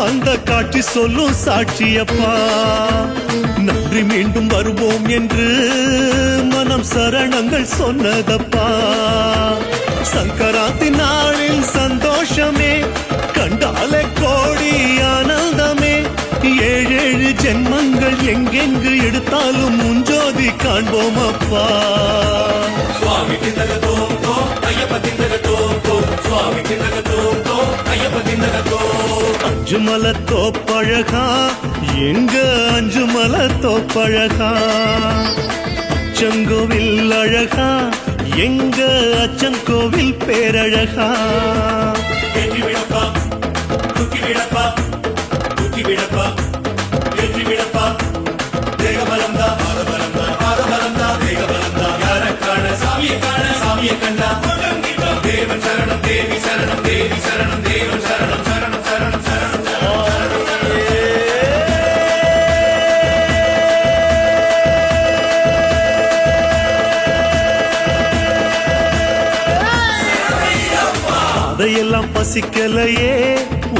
அந்த காட்சி சொல்லும் சாட்சியப்பா நன்றி மீண்டும் வருவோம் என்று மனம் சரணங்கள் சொன்னதப்பா சங்கராந்தி நாளில் சந்தோஷமே கண்டாலே கோடி ஆனந்தமே ஏழேழு ஜென்மங்கள் எங்கெங்கு எடுத்தாலும் முஞ்சோதி காண்போம் அப்பா சுவாமி திந்தக தோம் தோம் ஐயப்ப திந்தக தோம் தோம் சுவாமி திந்தக தோம் தோம் ஐயப்ப திந்தக தோம் அஞ்சுமல தோப்பழகா எங்க அஞ்சுமல தோப்பழகா அச்சங்கோவில் அழகா எங்க அச்சங்கோவில் பேரழகா ஏற்றி விடப்பா தூக்கி விடப்பா தூக்கி விடப்பா ஏற்றி விடப்பா தேகபலம்தா பாதபலம்தா தேகபலம்தா யாரை காண சாமியை கண்டா தேவன் சரணம் தேவி சரணம் தேவி சரணம் தேவன் சரணம் சரணம் சரணம் சரணம் அதையெல்லாம் பசிக்கலையே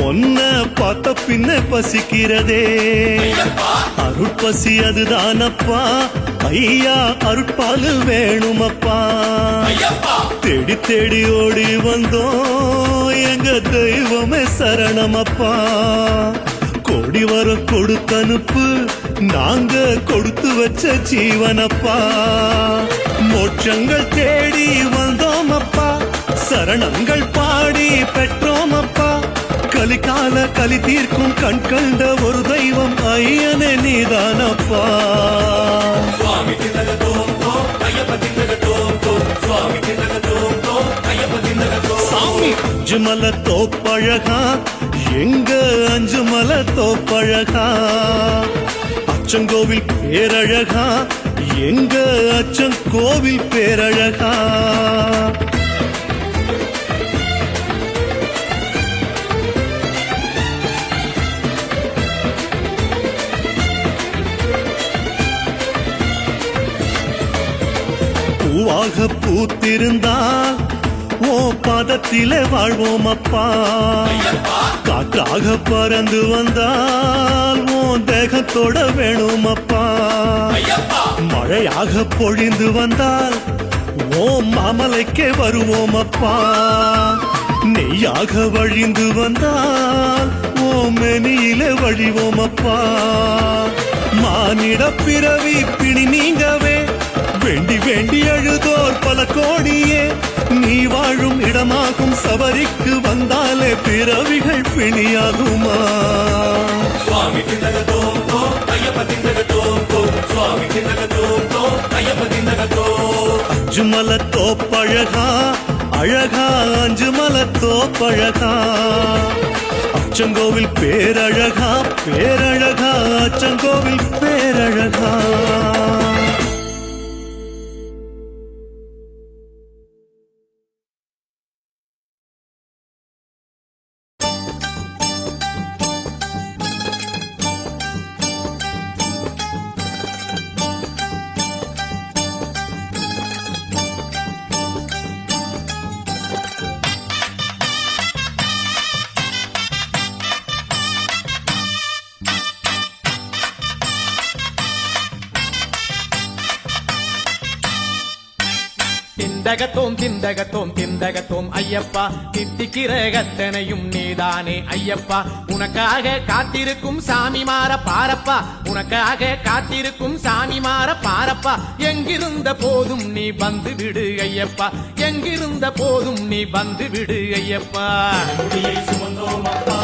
ஒன்ன பார்த்த பின்ன பசிக்கிறதே அருட்பசி அதுதானப்பா ஐயா அருட்பாலு வேணுமப்பா தேடி தேடி ஓடி வந்தோம் எங்க தெய்வமே சரணமப்பா கோடி வர கொடுத்தனுப்பு நாங்க கொடுத்து வச்ச ஜீவனப்பா மோட்சங்கள் தேடி வந்தோம் அப்பா சரணங்கள் பாடி பெற்றோம் அப்பா கலிகால கலி தீர்க்கும் கண் கண்ட ஒரு தெய்வம் ஐயனே நீதானப்பா சுவாமி திந்தக தோம் தோம் ஐயப்ப திந்தக தோம் தோம் சுவாமி திந்தக தோம் தோம் ஐயப்ப திந்தக தோம் சாமி அஞ்சுமல தோப்பழகா எங்க அஞ்சுமல தோப்பழகா அச்சங்கோவில் பேரழகா எங்க அச்சங்கோவில் பேரழகா பூவாக பூத்திருந்தால் ஓ பாதத்திலே வாழ்வோம் அப்பா. காற்றாக பறந்து வந்தால் ஓ தேகத்தோட வேணும் அப்பா. மழையாக பொழிந்து வந்தால் ஓ மாமலைக்கே வருவோம் அப்பா. நெய்யாக வழிந்து வந்தால் ஓ மெனியிலே வழிவோம் அப்பா. மானிட பிறவி பிணி நீங்கவே வேண்டி வேண்டி அழுதோர் பல கோடியே, நீ வாழும் இடமாகும் சபரிக்கு வந்தாலே பிறவிகள் பிணியாகுமா. சுவாமி திண்டக தோம் தோம் ஐயப்ப திண்டக தோம் தோம் சுவாமி திண்டக தோம் தோம் ஐயப்ப திண்டக தோம். அஞ்சுமல தோப்பழகா அழகா அஞ்சுமல தோப்பழகா. அச்சங்கோவில் பேரழகா பேரழகா அச்சங்கோவில் பேரழகா. திண்டகத்தோம் திண்டகத்தோம் திண்டகத்தோம் ஐயப்பா. தித்திக்கிற கத்தனையும் நீதானே ஐயப்பா. உனக்காக காத்திருக்கும் சாமி மாற பாரப்பா. உனக்காக காத்திருக்கும் சாமி மாற பாரப்பா. எங்கிருந்த போதும் நீ வந்து விடு ஐயப்பா. எங்கிருந்த போதும் நீ வந்து விடு ஐயப்பா. முடியை சுமந்தோம் அப்பா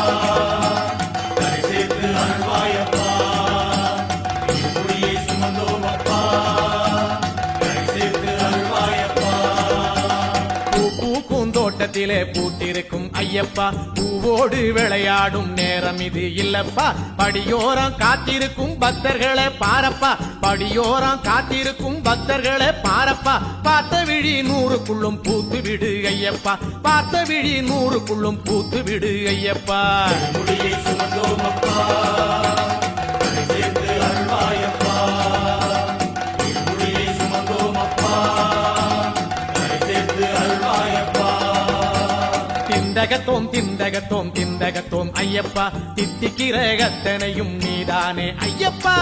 கரை சேர்த்து அருள்வாயப்பா. முடியை சுமந்தோம் அப்பா கரை சேர்த்து அருள்வாயப்பா. பூ பூக்கும் தோட்டத்திலே பூத்திருக்கும் ஐயப்பா. பூவோடு விளையாடும் நேரம் இது இல்லப்பா. படியோரம் காத்திருக்கும் பக்தர்களை பாரப்பா. படியோரம் காத்திருக்கும் பக்தர்களை பாரப்பா. பார்த்த விழி 100க்குள்ளும் பூத்து விடு ஐயப்பா. பார்த்த விழி 100க்குள்ளும் பூத்து விடு ஐயப்பா. முடியை சுமந்தோம் அப்பா கரை சேர்த்து அருள்வாயப்பா. முடியை சுமந்தோம் அப்பா கரை சேர்த்து அருள்வாயப்பா. திண்டகத்தோம் திண்டகத்தோம் திண்டகத்தோம் ஐயப்பா. தித்திக்கிற கத்தனையும் நீதானே ஐயப்பா.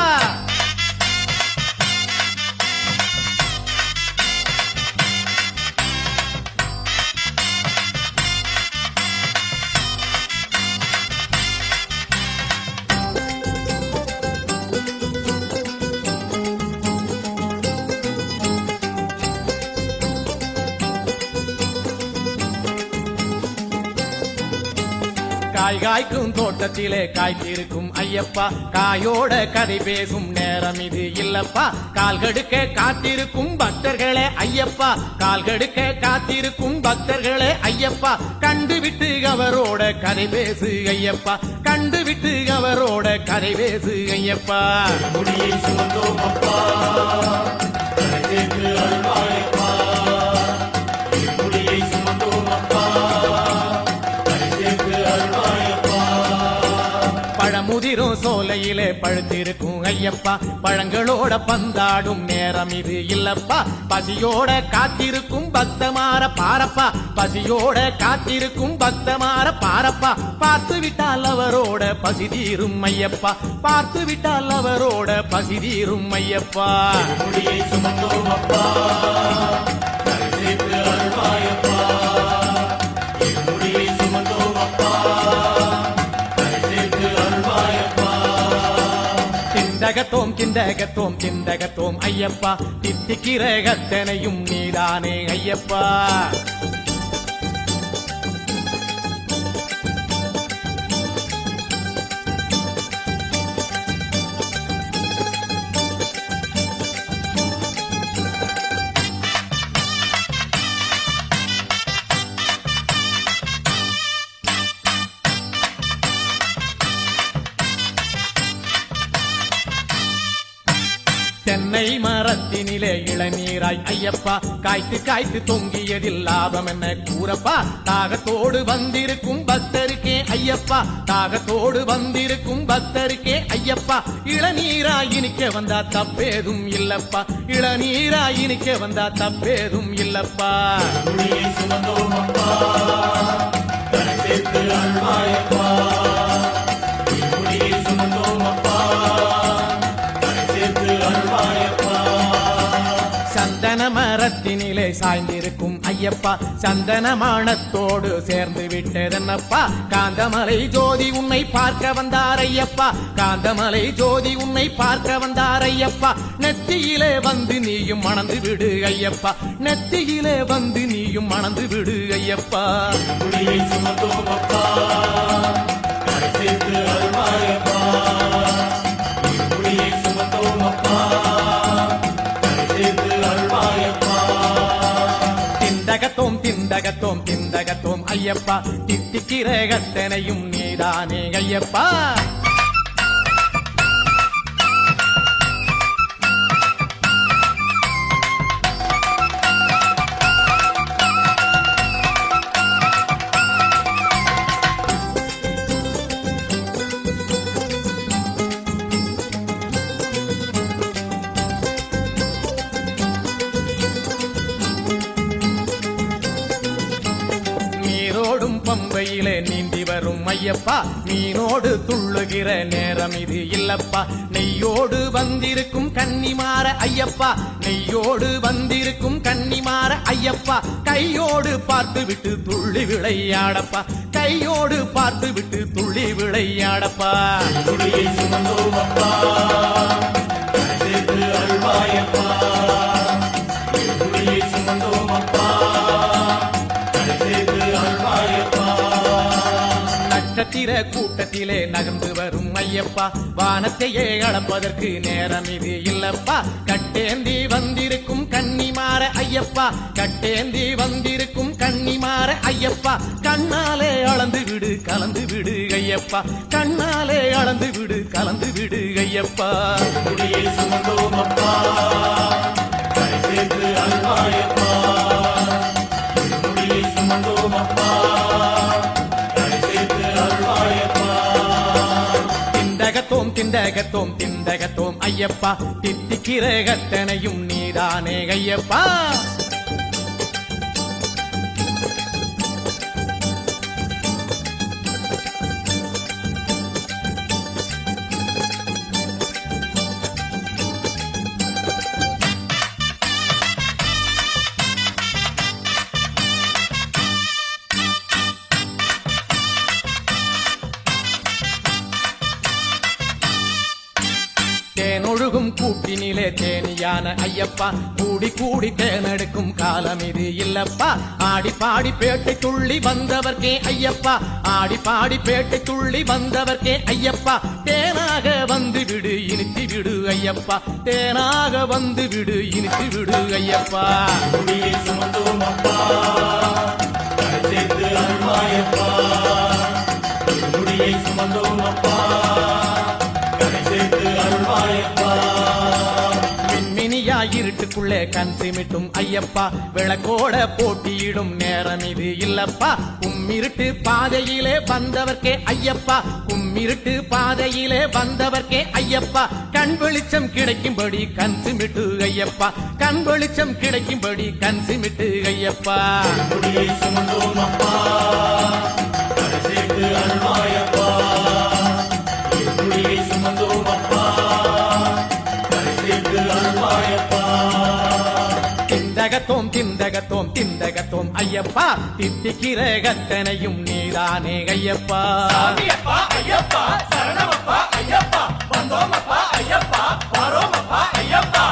காய் காய்க்கும் தோட்டத்திலே காய்த்திருக்கும் ஐயப்பா. காயோட கதை பேசும் நேரம் இது இல்லப்பா. கால்கடுக்க காத்திருக்கும் பக்தர்களே ஐயப்பா. கால்கடுக்க காத்திருக்கும் பக்தர்களே ஐயப்பா. கண்டுவிட்டு அவரோட கதை பேசு ஐயப்பா. கண்டுவிட்டு அவரோட கதை பேசு ஐயப்பா. முடியை சுமந்தோம் அப்பா கரை சேர்த்து அருள்வாயப்பா. முடியை சுமந்தோம் அப்பா கரை சேர்த்து அருள்வாயப்பா. பழமுதிரும் சோலையிலே பழுத்திருக்கும் ஐயப்பா. பழங்களோட பந்தாடும் நேரம் இது இல்லப்பா. பசியோட காத்திருக்கும் பக்தமார பாரப்பா. பசியோட காத்திருக்கும் பக்தமார பாரப்பா. பார்த்து விட்டால் அவரோட பசி தீரும் ஐயப்பா. பார்த்து விட்டால் அவரோட பசி தீரும் ஐயப்பா. முடியை சுமந்தோம் அப்பா கரை சேர்த்து அருள்வாயப்பா. முடியை சுமந்தோம் அப்பா கரை சேர்த்து அருள்வாயப்பா. திண்டகத்தோம் திண்டகத்தோம் திண்டகத்தோம் ஐயப்பா. தித்திக்கிற கத்தனையும் நீதானே ஐயப்பா. தென்னை மரத்தினிலே இள இளநீராய் ஐயப்பா காய்த்து காய்த்து தொங்கியதில் லாபம் என்ன கூறப்பா தாகத்தோடு வந்திருக்கும் பக்தருக்கே ஐயப்பா தாகத்தோடு வந்திருக்கும் பக்தருக்கே ஐயப்பா இளநீராய் இனிக்க வந்தா தப்பேதும் இல்லப்பா இளநீராய் இனிக்க வந்தா தப்பேதும் இல்லப்பா முடியை சுமந்தோம் அப்பா கரை சேர்த்து அருள்வாயப்பா முடியை சுமந்தோம் அப்பா கரை சேர்த்து அருள்வாயப்பா சந்தன மரத்தினிலே சாய்ந்திருக்கும் ஐயப்பா சந்தனமானத்தோடு சேர்ந்து விட்டதென்னப்பா காந்தமலை ஜோதி உன்னை பார்க்க வந்தார் ஐயப்பா காந்தமலை ஜோதி உன்னை பார்க்க வந்தார் ஐயப்பா நெத்தியிலே வந்து நீயும் மணந்து விடு ஐயப்பா நெத்தியிலே வந்து நீயும் மணந்து விடு ஐயப்பா முடியை சுமந்தோம் அப்பா கரை சேர்த்து அருள்வாயப்பா முடியை சுமந்தோம் அப்பா கரை சேர்த்து அருள்வாயப்பா திண்டகத்தோம் திண்டகத்தோம் திண்டகத்தோம் ஐயப்பா தித்திக்கிறகத்தனையும் நீதானே ஐயப்பா நீரோடும் பம்பையிலே நீந்தி வரும் ஐயப்பா மீனோடு துள்ளுகிற நேரம் இது இல்லப்பா நெய்யோடு வந்திருக்கும் கன்னிமார ஐயப்பா நெய்யோடு வந்திருக்கும் கன்னிமார ஐயப்பா கையோடு பார்த்து விட்டு துள்ளி விளையாடப்பா கையோடு பார்த்து விட்டு துள்ளி விளையாடப்பா முடியை சுமந்தோம் அப்பா கரை சேர்த்து அருள்வாயப்பா முடியை சுமந்தோம் அப்பா கரை சேர்த்து அருள்வாயப்பா நட்சத்திர கூட்டத்திலே நகர்ந்து வரும் ஐயப்பா வானத்தையே அளப்பதற்கு நேரம் இது இல்லப்பா கட்டேந்தி வந்திருக்கும் கன்னிமார ஐயப்பா கட்டேந்தி வந்திருக்கும் கன்னிமார ஐயப்பா கண்ணாலே அளந்து விடு கலந்து விடு ஐயப்பா கண்ணாலே அளந்து விடு கலந்து விடு ஐயப்பா முடியை சுமந்தோம் அப்பா கரை சேர்த்து அருள்வாயப்பா முடியை சுமந்தோம் அப்பா கரை சேர்த்து அருள்வாயப்பா திண்டகத்தோம் திண்டகத்தோம் திண்டகத்தோம் ஐயப்பா தித்திக்கிறகத்தனையும் நீதானே ஐயப்பா தேனொழுகும் கூட்டினிலே தேனியான ஐயப்பா கூடி கூடி தேனெடுக்கும் காலம் இது இல்லப்பா ஆடி பாடி பேட்டை துள்ளி வந்தவர்க்கே ஐயப்பா ஆடி பாடி பேட்டை துள்ளி வந்தவர்க்கே ஐயப்பா தேனாக வந்து விடு இனித்து விடு ஐயப்பா தேனாக வந்து விடு இனித்து விடு ஐயப்பா முடியை சுமந்தோம் அப்பா கரை சேர்த்து அருள்வாயப்பா முடியை சுமந்தோம் அப்பா கரை சேர்த்து அருள்வாயப்பா மின்மினியா இருட்டுக்குள்ளே கண் சிமிட்டும் ஐயப்பா விளக்கோட போட்டியிடும் நேரம் இது இல்லப்பா கும்மிருட்டு பாதையிலே வந்தவர்க்கே ஐயப்பா கும்மிருட்டு பாதையிலே வந்தவர்க்கே ஐயப்பா கண் வெளிச்சம் கிடைக்கும்படி கண் சிமிட்டு ஐயப்பா கண் வெளிச்சம் கிடைக்கும்படி கண் சிமிட்டு ஐயப்பா முடியை சுமந்தோம் அப்பா கரை சேர்த்து அருள்வாயப்பா முடியை சுமந்தோம் அப்பா கரை சேர்த்து அருள்வாயப்பா திண்டகத்தோம் திண்டகத்தோம் திண்டகத்தோம் ஐயப்பா தித்திக்கிறகத்தனையும் நீதானே ஐயப்பா ஐயப்பா ஐயப்பா சரணமப்பா ஐயப்பா வந்தோமப்பா ஐயப்பா வரோமப்பா ஐயப்பா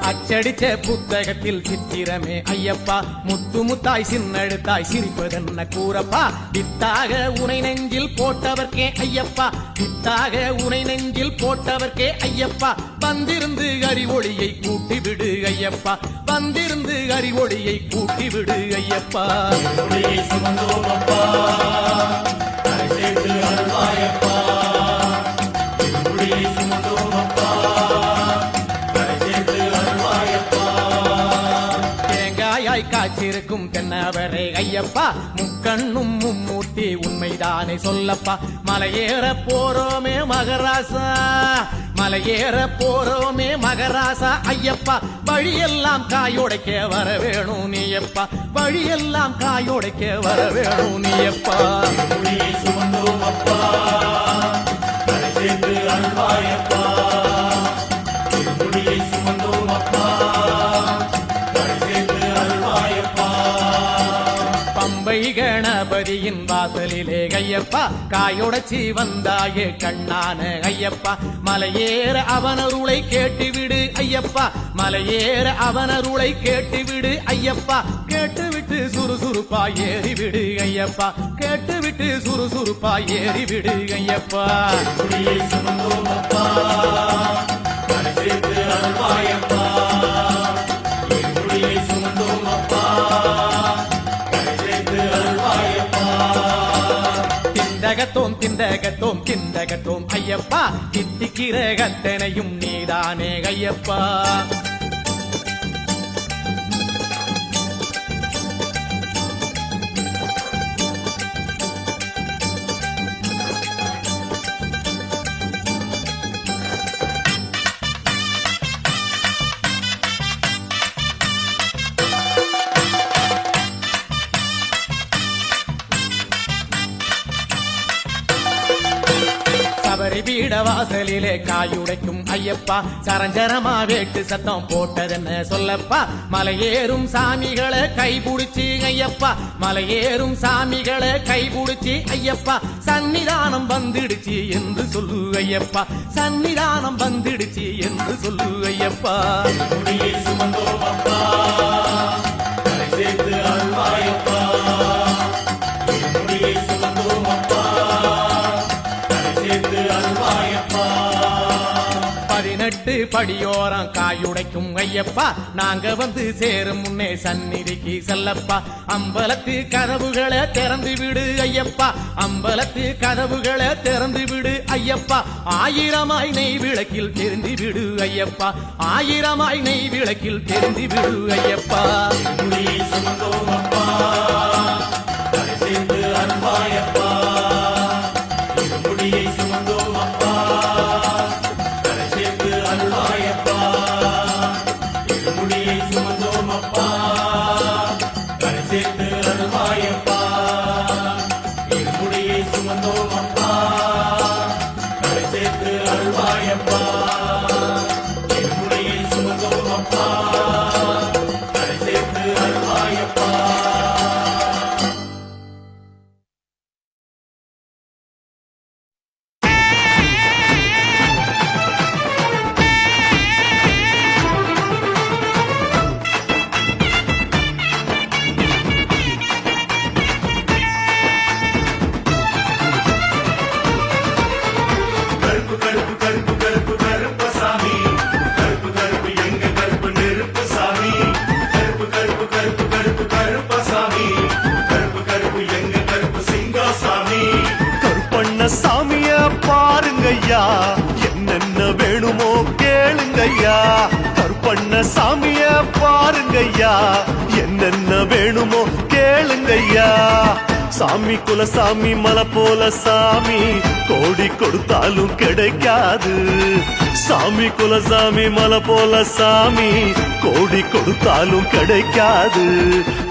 அச்சடிச்ச புத்தகத்தில் சித்திரமே ஐயப்பா முத்து முத்தாய் சின்னெடுத்தாய் சிரிப்பதென்ன கூறப்பா வித்தாக உனை நெஞ்சில் போட்டவர்க்கே ஐயப்பா வித்தாக உனை நெஞ்சில் போட்டவர்க்கே ஐயப்பா வந்திருந்து அறிவொளியை கூட்டி விடு ஐயப்பா வந்திருந்து அறிவொளியை கூட்டி விடு ஐயப்பா ஒளியை சுமந்தோம் அப்பா கரை சேர்த்து அருள்வாயப்பா ஒளியை சுமந்தோம் அப்பா கரை சேர்த்து அருள்வாயப்பா தேங்காயாய் காய்ச்சிருக்கும் தென்னவரே ஐயப்பா முக்கண்ணும் மும்மூர்த்தி உண்மைதானே சொல்லப்பா மலையேற போறோமே மகராசா மலையேற போறோமே மகராசா ஐயப்பா வழியெல்லாம் காயோடைக்க வர வேணும் நீயப்பா வழியெல்லாம் காயோடைக்க வர வேணும் நீயப்பா ஒளியை சுமந்தோம் அப்பா கரை சேர்த்து அருள்வாயப்பா ஒளியை சுமந்தோம் அப்பா கரை சேர்த்து அருள்வாயப்பா பம்பை கணபதியின் வாசலிலே ஐயப்பா காயோடச்சி வந்தாயே கண்ணான ஐயப்பா மலையேற அவனருளை கேட்டுவிடு ஐயப்பா மலையேற அவனருளை கேட்டுவிடு ஐயப்பா கேட்டுவிட்டு சுறுசுறுப்பா ஏறிவிடு ஐயப்பா கேட்டுவிட்டு சுறுசுறுப்பா ஏறிவிடு ஐயப்பா ஒளியை சுமந்தோம் அப்பா கரை சேர்த்து அருள்வாயப்பா ஒளியை சுமந்தோம் அப்பா கரை சேர்த்து அருள்வாயப்பா திண்டகத்தோம் திண்டகத்தோம் திண்டகத்தோம் ஐயப்பா தித்திக்கிற கத்தனையும் நீதானே ஐயப்பா சபரி பீட வாசலிலே காயுடைக்கும் ஐயப்பா சரஞ்சரமா வேட்டு சத்தம் போட்டதென்ன சொல்லப்பா மலையேறும் சாமிகளை கைபிடிச்சி ஐயப்பா மலையேறும் சாமிகளை கைபிடிச்சி ஐயப்பா சன்னிதானம் வந்துடுச்சு என்று சொல்லு ஐயப்பா சன்னிதானம் வந்துடுச்சு என்று சொல்லு ஐயப்பா ஒளியை சுமந்தோம் அப்பா கரை சேர்த்து அருள்வாயப்பா ஒளியை சுமந்தோம் அப்பா கரை சேர்த்து அருள்வாயப்பா 18 படியோரம் காயுடைக்கும் ஐயப்பா நாங்க வந்து சேரும் முன்னே சந்நிதிக்கு செல்லப்பா அம்பலத்து கதவுகளை திறந்து விடு ஐயப்பா அம்பலத்து கதவுகளை திறந்து விடு ஐயப்பா ஆயிரமாய் நெய் விளக்கில் தெரிந்து விடு ஐயப்பா ஆயிரமாய் நெய் விளக்கில் தெரிந்து விடு ஐயப்பா ஒளியை சுமந்தோம் அப்பா கரை சேர்த்து அருள்வாயப்பா ஒளியை சுமந்தோம் அப்பா கரை சேர்த்து அருள்வாயப்பா ஒளியை சுமந்தோம் அப்பா கரை சேர்த்து அருள்வாயப்பா ஒளியை சுமந்தோம் அப்பா கரை சேர்த்து அருள்வாயப்பா ஒளியை சுமந்தோம் அப்பா கரை சேர்த்து அருள்வாயப்பா கருப்பு கருப்பு கருப்பு கருப்பு கருப்பசாமி கருப்பு கருப்பு எங்க கருப்பு நெருப்பு சாமி கருப்பு கருப்பு கருப்பு கருப்பு கருப்பசாமி கருப்பு கருப்பு எங்க கருப்பு சிங்காசாமி கருப்பண்ண சாமிய பாருங்கய்யா என்னென்ன வேணுமோ கேளுங்கய்யா கருப்பண்ண சாமிய பாருங்கய்யா என்னென்ன வேணுமோ கேளுங்கய்யா சாமி குலசாமி மலை போல சாமி கோடி கொடுத்தாலும் கிடைக்காது சாமி குலசாமி மலை போல சாமி கோடி கொடுத்தாலும் கிடைக்காது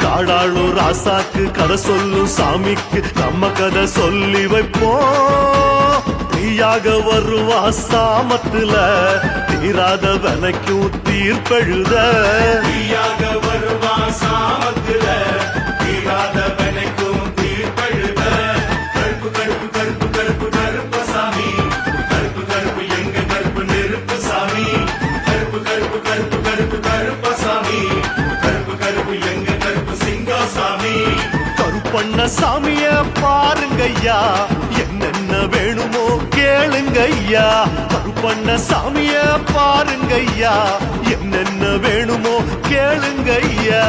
காடாளும் ராசாக்கு கதை சொல்லும் சாமிக்கு நம்ம கதை சொல்லி வைப்போம் தீயாக வருவா சாமத்துல தீராத வனைக்கும் தீர்ப்பெழுத தீயாக வருவா சாமத்துல தீராத வனைக்கும் தீர்ப்பெழுத கருப்பு கருப்பு கருப்பு கருப்பு கருப்பசாமி கருப்பு கருப்பு எங்க கருப்பு நெருப்பு சாமி கருப்பு கருப்பு கருப்பு கருப்பு கருப்பண்ண சாமிய பாருங்கய்யா என்னென்ன வேணுமோ கேளுங்கய்யா கருப்பண்ண சாமிய பாருங்கய்யா என்னென்ன வேணுமோ கேளுங்கய்யா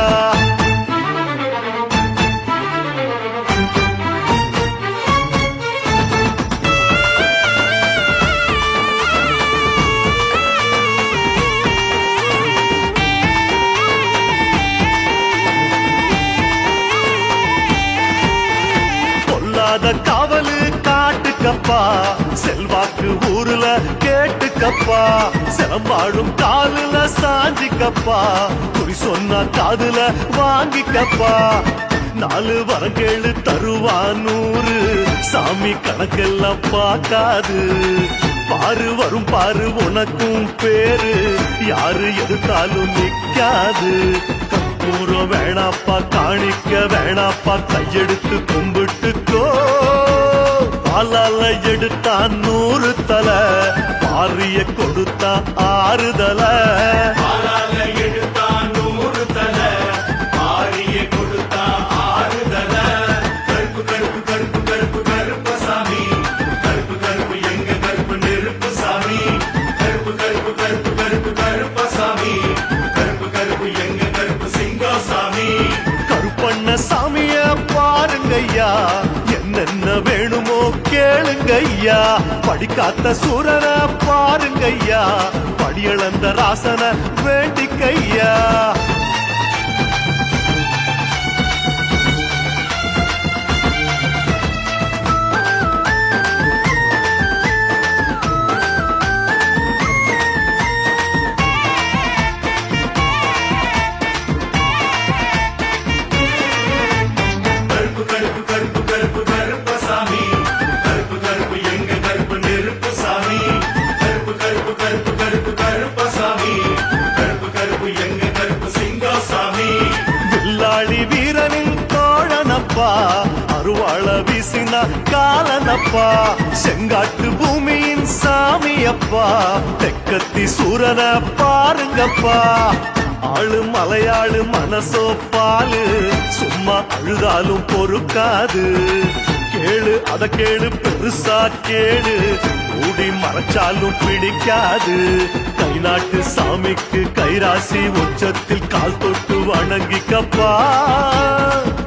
காவலு காட்டுக்கப்பா செல்வாக்கு ஊருல கேட்டுக்கப்பா சிலம்பாடும் காலுல சாஞ்சிக்கப்பா குறி சொன்னா காதுல வாங்கிக்கப்பா 4 வரங்கேளு தருவா 100 சாமி கணக்கெல்லாம் பார்க்காது பாரு வரும் பாரு உனக்கும் பேரு யாரு எடுத்தாலும் நிக்காது கற்பூரம் வேணாப்பா காணிக்க வேணாப்பா கையெடுத்து கும்பிட்டுக்கோ பாலால எடுத்தா 100 தலை பாரிய கொடுத்தா 6 தலை பாலால எடுத்தா 100 தலை பாரிய கொடுத்தா 6 தலை கருப்பு கருப்பு கருப்பு கருப்பு கருப்பசாமி கருப்பு கருப்பு எங்க கருப்பு நெருப்பு சாமி கருப்பு கருப்பு கருப்பு கருப்பு கருப்பசாமி கருப்பு கருப்பு எங்க கருப்பு சிங்காசாமி கருப்பண்ண சாமிய பாருங்கய்யா என்னென்ன வேணுமோ கேளுங்கய்யா படிக்காத்த சூரன பாருங்கய்யா படியளந்த ராசன வேண்டிக்கையா அருவாள வீசினா காலனப்பா செங்காட்டு பூமியின் சாமியப்பா தெக்கத்தி சூரன பாருங்கப்பா ஆளு மலையாளு மனசோ பாலு சும்மா அழுதாலும் பொறுக்காது கேளு அத கேளு பெருசா கேளு மூடி மறைச்சாலும் பிடிக்காது கை நாட்டு சாமிக்கு கைராசி உச்சத்தில் கால் தொட்டு வணங்கிக்கப்பா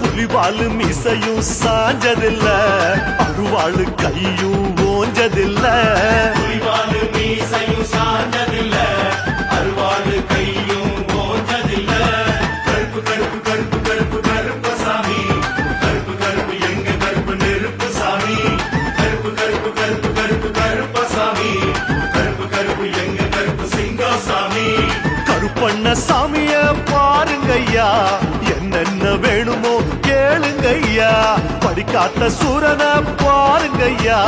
புலிவாலு மீசையும் சாஞ்சதில்ல அருவாளு கையும் ஓஞ்சதில்ல புலிவாலு மீசையும் சாஞ்சதில்ல அருவாளு கையும் ஓஞ்சதில்ல கருப்பு கருப்பு கருப்பு கருப்பு கருப்பசாமி கருப்பு கருப்பு எங்க கருப்பு நெருப்பு சாமி கருப்பு கருப்பு கருப்பு கருப்பு கருப்பசாமி கருப்பு கருப்பு எங்க கருப்பு சிங்காசாமி கருப்பண்ண சாமிய பாருங்கய்யா என்னென்ன வேணுமோ கேளுங்கய்யா படிக்காத்த சூரன பாருங்கய்யா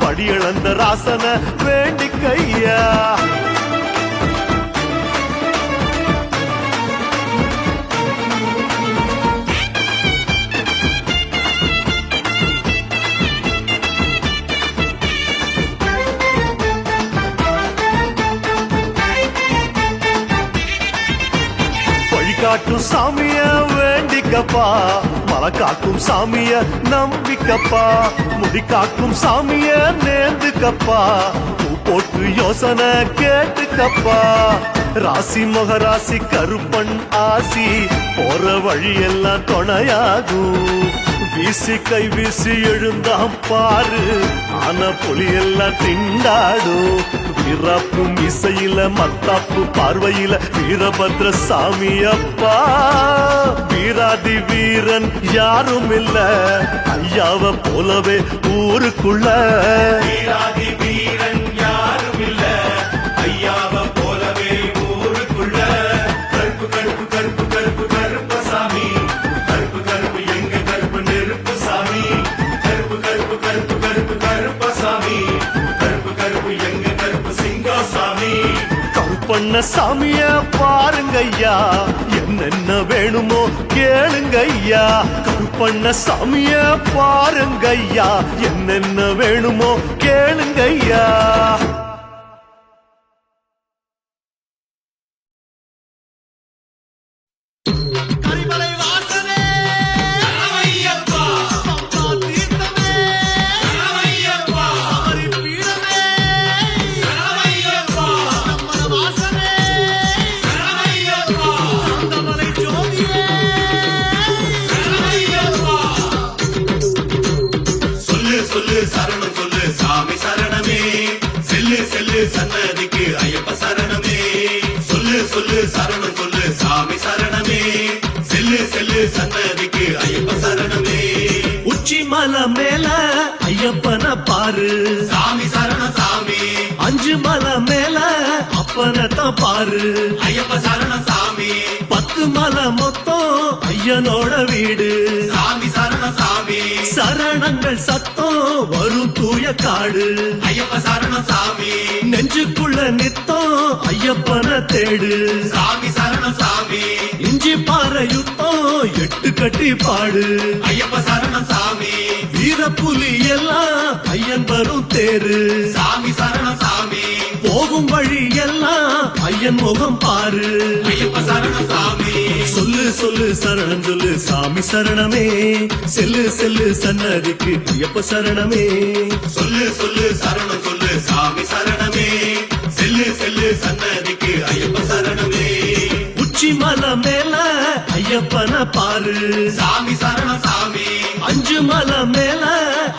படியளந்த ராசன வேண்டிக்கையா காட்டும் சாமிய வேண்டிக்கப்பா மலை காக்கும் சாமிய நம்பிக்கப்பா முடி காக்கும் சாமிய நேர்ந்துக்கப்பா பூ போட்டு யோசனை கேட்டுக்கப்பா ராசி மகராசி கருப்பன் ஆசி போற வழியெல்லாம் துணையாகும் வீசி கை வீசி எழுந்தாம் பாரு ஆன புலியெல்லாம் திண்டாடும் வீராப்பும் இசையில மத்தாப்பு பார்வையில வீரபத்ர சாமி அப்பா வீராதி வீரன் யாரும் இல்ல ஐயாவ போலவே ஊருக்குள்ள வீராதி வீரன் யாரும் இல்ல ஐயாவ போலவே ஊருக்குள்ள கருப்பு கருப்பு கருப்பு கருப்பு கருப்பசாமி கருப்பு கருப்பு எங்க கருப்பு நெருப்பு சாமி கருப்பு கருப்பு கருப்பு கருப்பு கருப்பசாமி கருப்பு கருப்பு எங்க கருப்பு சிங்காசாமி கருப்பண்ண சாமிய பாருங்கய்யா என்னென்ன வேணுமோ கேளுங்கய்யா கருப்பண்ண சாமிய பாருங்கய்யா என்னென்ன வேணுமோ கேளுங்கய்யா சரணமையப்பா சொல்லு சரணம் சொல்லு சாமி சரணமே செல்லு செல்லு சன்னதிக்கு ஐயப்ப சரணமே உச்சி மலை மேல ஐயப்பன பாரு சாமி சரணம் சாமி 5 மலை மேல அப்பனத்தான் பாரு ஐயப்ப சரணம் சாமி 10 மலை மொத்தம் ஐயனோட வீடு சாமி சரணம் சாமி சரணங்கள் சத்தம் வரும் தூய காடு ஐயப்ப சரணம் சாமி நெஞ்சுக்குள்ள நித்தம் ஐயப்பன தேடு சாமி சரணம் சாமி இஞ்சி பாறை யுத்தம் 8 கட்டி பாடு ஐயப்ப சரணம் சாமி வீரப்புலி எல்லாம் ஐயன் வரும் தேரு சாமி சரணம் சாமி போகும் வழி எல்லாம் ஐயன் முகம் பாரு ஐயப்ப சரணம் சாமி சொல்லு சொல்லு சரணம் சொல்லு சாமி சரணமே செல்லு செல்லு சன்னதிக்கு ஐயப்ப சரணமே சொல்லு சொல்லு சரணம் சொல்லு சாமி சரணமே செல்லு செல்லு சன்னதிக்கு ஐயப்ப சரணமே உச்சி மலை மேல ஐயப்பன பாரு சாமி சரணம் சாமி 5 மலை மேல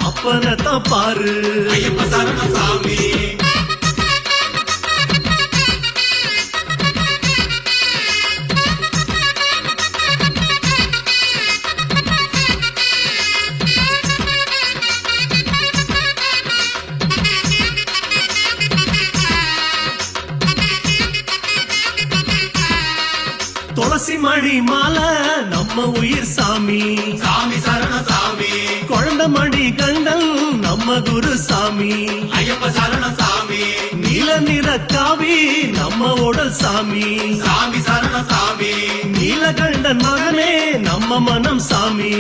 அப்பனத்தான் பாரு ஐயப்ப சரணம் சாமி துளசி மணி மாலை நம்ம உயிர் சாமி சாமி சரணம் சாமி குழந்தை மணி கண்டன் நம்ம குரு சாமி ஐயப்ப சரணம் சாமி நீல நிற காவி நம்ம உடல் சாமி சாமி சரணம் சாமி நீலகண்டன் மகனே நம்ம மனம் சாமி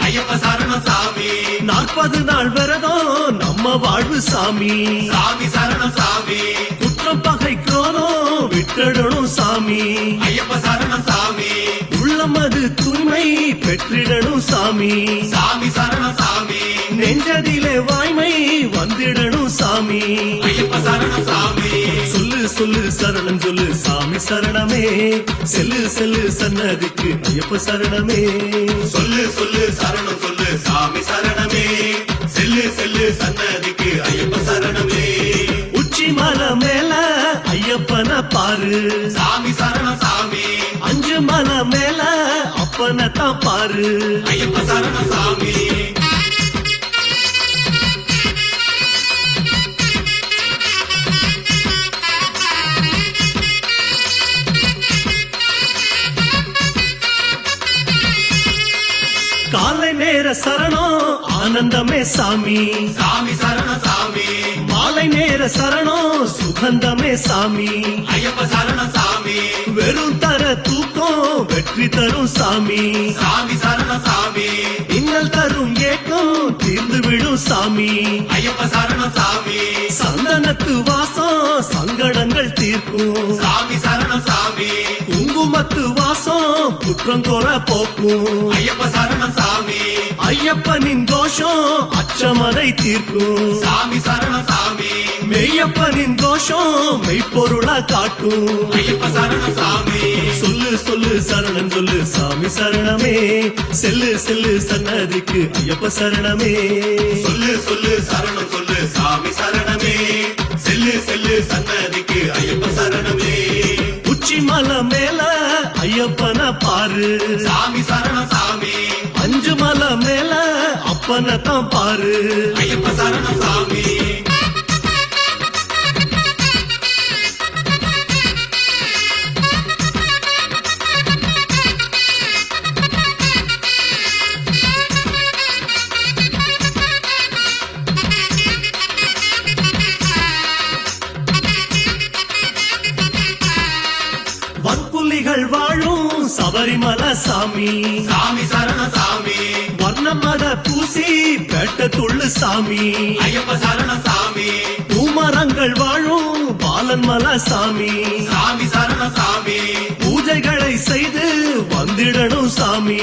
ஐயப்ப சரணம் சாமி 40 நாள் விரதம் நம்ம வாழ்வு சாமி சாமி சரணம் சாமி குற்றம் பகை கோரம் விட்டுடணும் சாமி ஐயப்ப சரணம் சாமி உள்ளம் அது தூய்மை பெற்றிடணும் சாமி சாமி சரணம் சாமி நெஞ்சதிலே வாய்மை வந்திடணும் சாமி ஐயப்ப சரணம் சாமி சொல்லு சொல்லு சரணம் சொல்லு சாமி சரணமே செல்லு செல்லு சன்னதிக்கு ஐயப்ப சரணமே சொல்லு சொல்லு சரணம் சொல்லு சாமி சரணமே செல்லு செல்லு சன்னதிக்கு ஐயப்ப சரணமே உச்சி மலை மேல ஐயப்பன பாரு சாமி சரணம் சாமி 5 மலை மேல அப்பனத்தான் பாரு ஐயப்ப சரணம் சாமி காலை நேர சரணம் ஆனந்தமே சாமி சாமி சரணம் சாமி மாலை நேர சரணம் சுகந்தமே சாமி ஐயப்ப சரணம் சாமி வெறும் தர தூக்கம் வெற்றி தரும் சாமி சாமி சரணம் சாமி இன்னல் தரும் ஏக்கம் தீர்ந்து விடும் சாமி ஐயப்ப சரணம் சாமி சந்தனத்து வாசம் சங்கடங்கள் தீர்க்கும் சாமி சரணம் சாமி குங்குமத்து வாசம் குற்றம் குறை போக்கும் ஐயப்ப சரணம் சாமி ஐயப்பனின் தோஷம் அச்சமதை தீர்க்கும் சாமி சரணம் சாமி மெய்யப்பனின் தோஷம் மெய்ப்பொருளா காட்டும் ஐயப்ப சரணம் சாமி சொல்லு சொல்லு சரணம் சொல்லு சாமி சரணமே செல்லு செல்லு சன்னதிக்கு ஐயப்ப சரணமே சொல்லு சொல்லு சரணம் சொல்லு சாமி சரணமே செல்லு செல்லு சன்னதிக்கு ஐயப்ப சரணமே உச்சி மலை மேல ஐயப்பன பாரு சாமி சரணம் சாமி 5 மலை மேல அப்பனத்தான் பாரு ஐயப்ப சரணம் சாமி வன்புலிகள் வாழும் சபரிமலை சாமி சாமி சரணம் சாமி வர்ணமத பூசி பேட்ட துள்ளு சாமி ஐயப்ப சரணம் சாமி பூமரங்கள் வாழும் பாலன்மலை சாமி சாமி சரணம் சாமி பூஜைகளை செய்து வந்திடணும் சாமி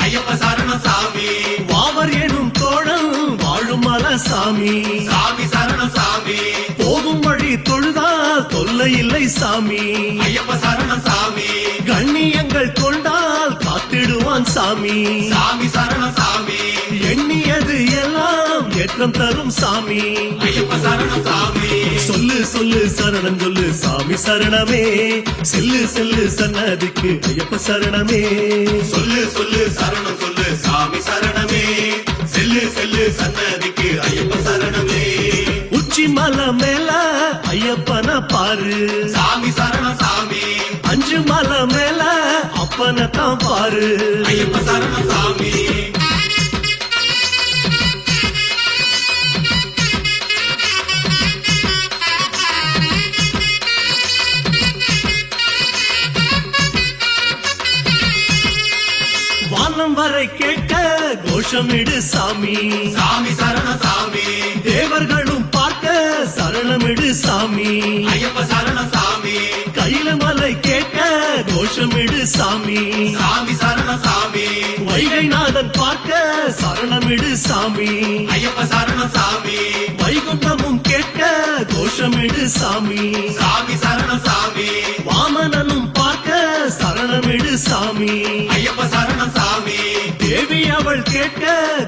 ஐயப்ப சரணம் சாமி வாவர் எனும் தோழன் வாழும் மலை சாமி சாமி சரணம் சாமி போகும் வழி தொழுதால் தொல்லை இல்லை சாமி ஐயப்ப சரணம் சாமி கண்ணியங்கள் கொண்டால் காத்திடுவான் தருவான் சாமி சாமி சரணம் சாமி எண்ணியது எல்லாம் ஏற்றம் தரும் சாமி ஐயப்ப சரணம் சாமி சொல்லு சொல்லு சரணம் சொல்லு சாமி சரணமே செல்லு செல்லு சன்னதிக்கு ஐயப்ப சரணமே சொல்லு சொல்லு சரணம் சொல்லு சாமி சரணமே செல்லு செல்லு சன்னதிக்கு ஐயப்ப சரணமே உச்சி மலை மேல ஐயப்பன பாரு சாமி சரணம் சாமி 5 மலை மேல அப்பனை தான் பாரு ஐயப்ப சரணம் சாமி வானம் வரை கேட்க கோஷமிடு சாமி சாமி சரணம் சாமி தேவர்களும் பார்க்க சரணமிடு சாமி ஐயப்ப சரணம் சாமி கையில மலை கேட்க கோஷமிடு சாமி சாமி சரணம் சாமி வைகைநாதன் பார்க்க சரணமிடு சாமி ஐயப்ப சரணம் சாமி வைகுண்டமும் கேட்க கோஷமிடு சாமி சாமி சரணம் சாமி வாமனனும் பார்க்க சரணமிடு சாமி ஐயப்ப சரணம் சாமி தேவி அவள் கேட்க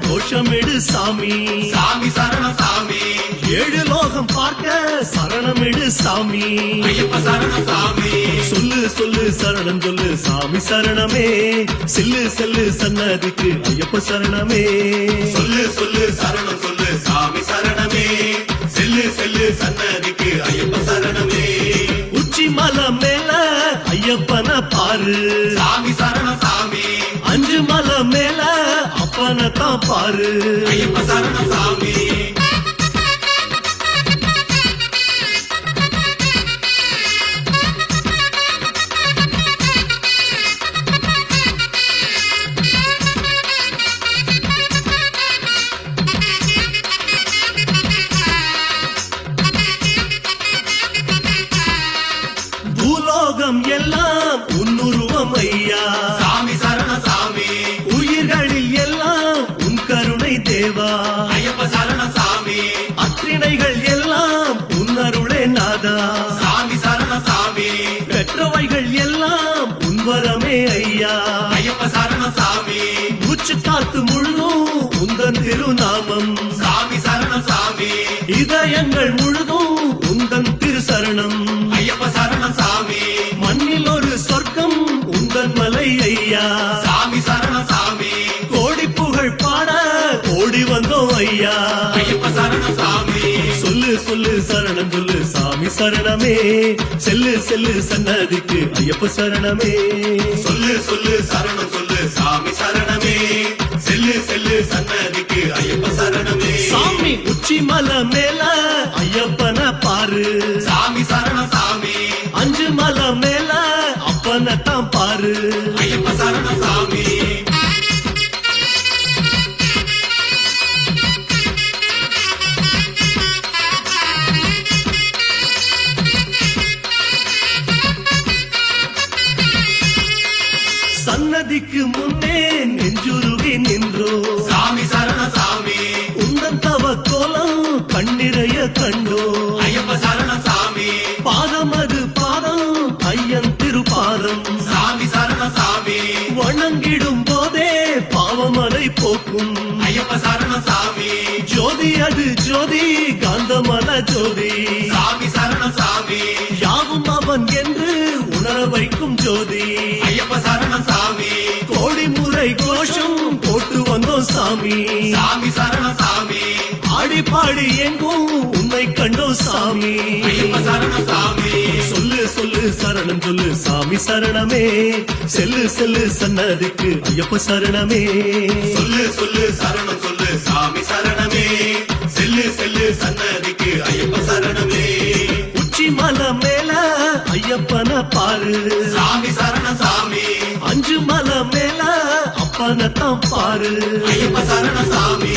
கோஷமிடு சாமி சாமி சரணம் சாமி 7 லோகம் பார்க்க சரணமிடு சாமி ஐயப்ப சரணம் சாமி சொல்லு சொல்லு சரணம் சொல்லு சாமி சரணமே செல்லு செல்லு சன்னதிக்கு ஐயப்ப சரணமே சொல்லு சொல்லு சரணம் சொல்லு சாமி சரணமே செல்லு செல்லு சன்னதிக்கு ஐயப்ப சரணமே உச்சி மலை மேல ஐயப்பன பாரு சாமி சரணம் சாமி 5 மலை மேல அப்பனை தான் பாரு ஐயப்ப சரணம் சாமி பூலோகம் எல்லாம் உன்னுருவம் ஐயா சாமி சரணம் சாமி உயிர்களில் எல்லாம் உன் கருணை தேவா ஐயப்ப சரணம் சாமி அத்திணைகள் எல்லாம் உன் அருளே நாதா சாமி சரணம் சாமி பெற்றவைகள் எல்லாம் உன் வரமே ஐயா ஐயப்ப சரணம் சாமி மூச்சு காத்து முழுதும் உந்தன் திருநாமம் சாமி சரணம் சாமி இதயங்கள் முழுதும் உந்தன் திரு சரணம் ஐயப்ப சரணம் சாமி மண்ணில் ஒரு சொர்க்கம் உந்தன் மலை ஐயா சாமி சரணம் சாமி கோடி புகழ் பாட ஓடி வந்தோம் ஐயா ஐயப்ப சரணம் சாமி சொல்லு சொல்லு சரணம் சொல்லு சாமி சரணமே செல்லு செல்லு சன்னதிக்கு ஐயப்ப சரணமே சொல்லு சொல்லு சரணம் சொல்லு சாமி சரணமே செல்லு செல்லு சன்னதிக்கு ஐயப்ப சரணமே சாமி உச்சி மலை மேல ஐயப்பன பாரு சாமி சரணம் சாமி 5 மலை மேல அப்பனை தான் பாரு ஐயப்ப சரணம் சாமி சன்னதிக்கு முன்னே நெஞ்சுருகி நின்றோ சாமி சரணம் சாமி உந்தன் தவ கோலம் கண்ணிறைய கண்டோ ஐயப்ப சரணம் சாமி பாதம் அது பாதம் ஐயன் திருப்பாதம் சாமி சரணம் சாமி வணங்கிடும் போதே பாவமலை போக்கும் ஐயப்ப சரணம் சாமி ஜோதி அது ஜோதி காந்தமல ஜோதி சாமி சரணம் சாமி யாவும் அவன் என்று உணர வைக்கும் ஜோதி ஐயப்ப சரணம் சாமி கோடி முறை கோஷம் போட்டு வந்தோம் சாமி சாமி சரணம் சாமி ஆடி பாடி எங்கும் உன்னை கண்டோம் சாமி ஐயப்ப சரணம் சாமி சொல்லு சொல்லு சரணம் சொல்லு சாமி சரணமே செல்லு செல்லு சன்னதிக்கு ஐயப்ப சரணமே சொல்லு சொல்லு சரணம் சொல்லு சாமி சரணமே செல்லு செல்லு சன்னதிக்கு ஐயப்ப சரணமே உச்சி மலை மேல ஐயப்பன பாரு சாமி சரணம் சாமி 5 மலை மேல அப்பனை தான் பாரு ஐயப்ப சரணம் சாமி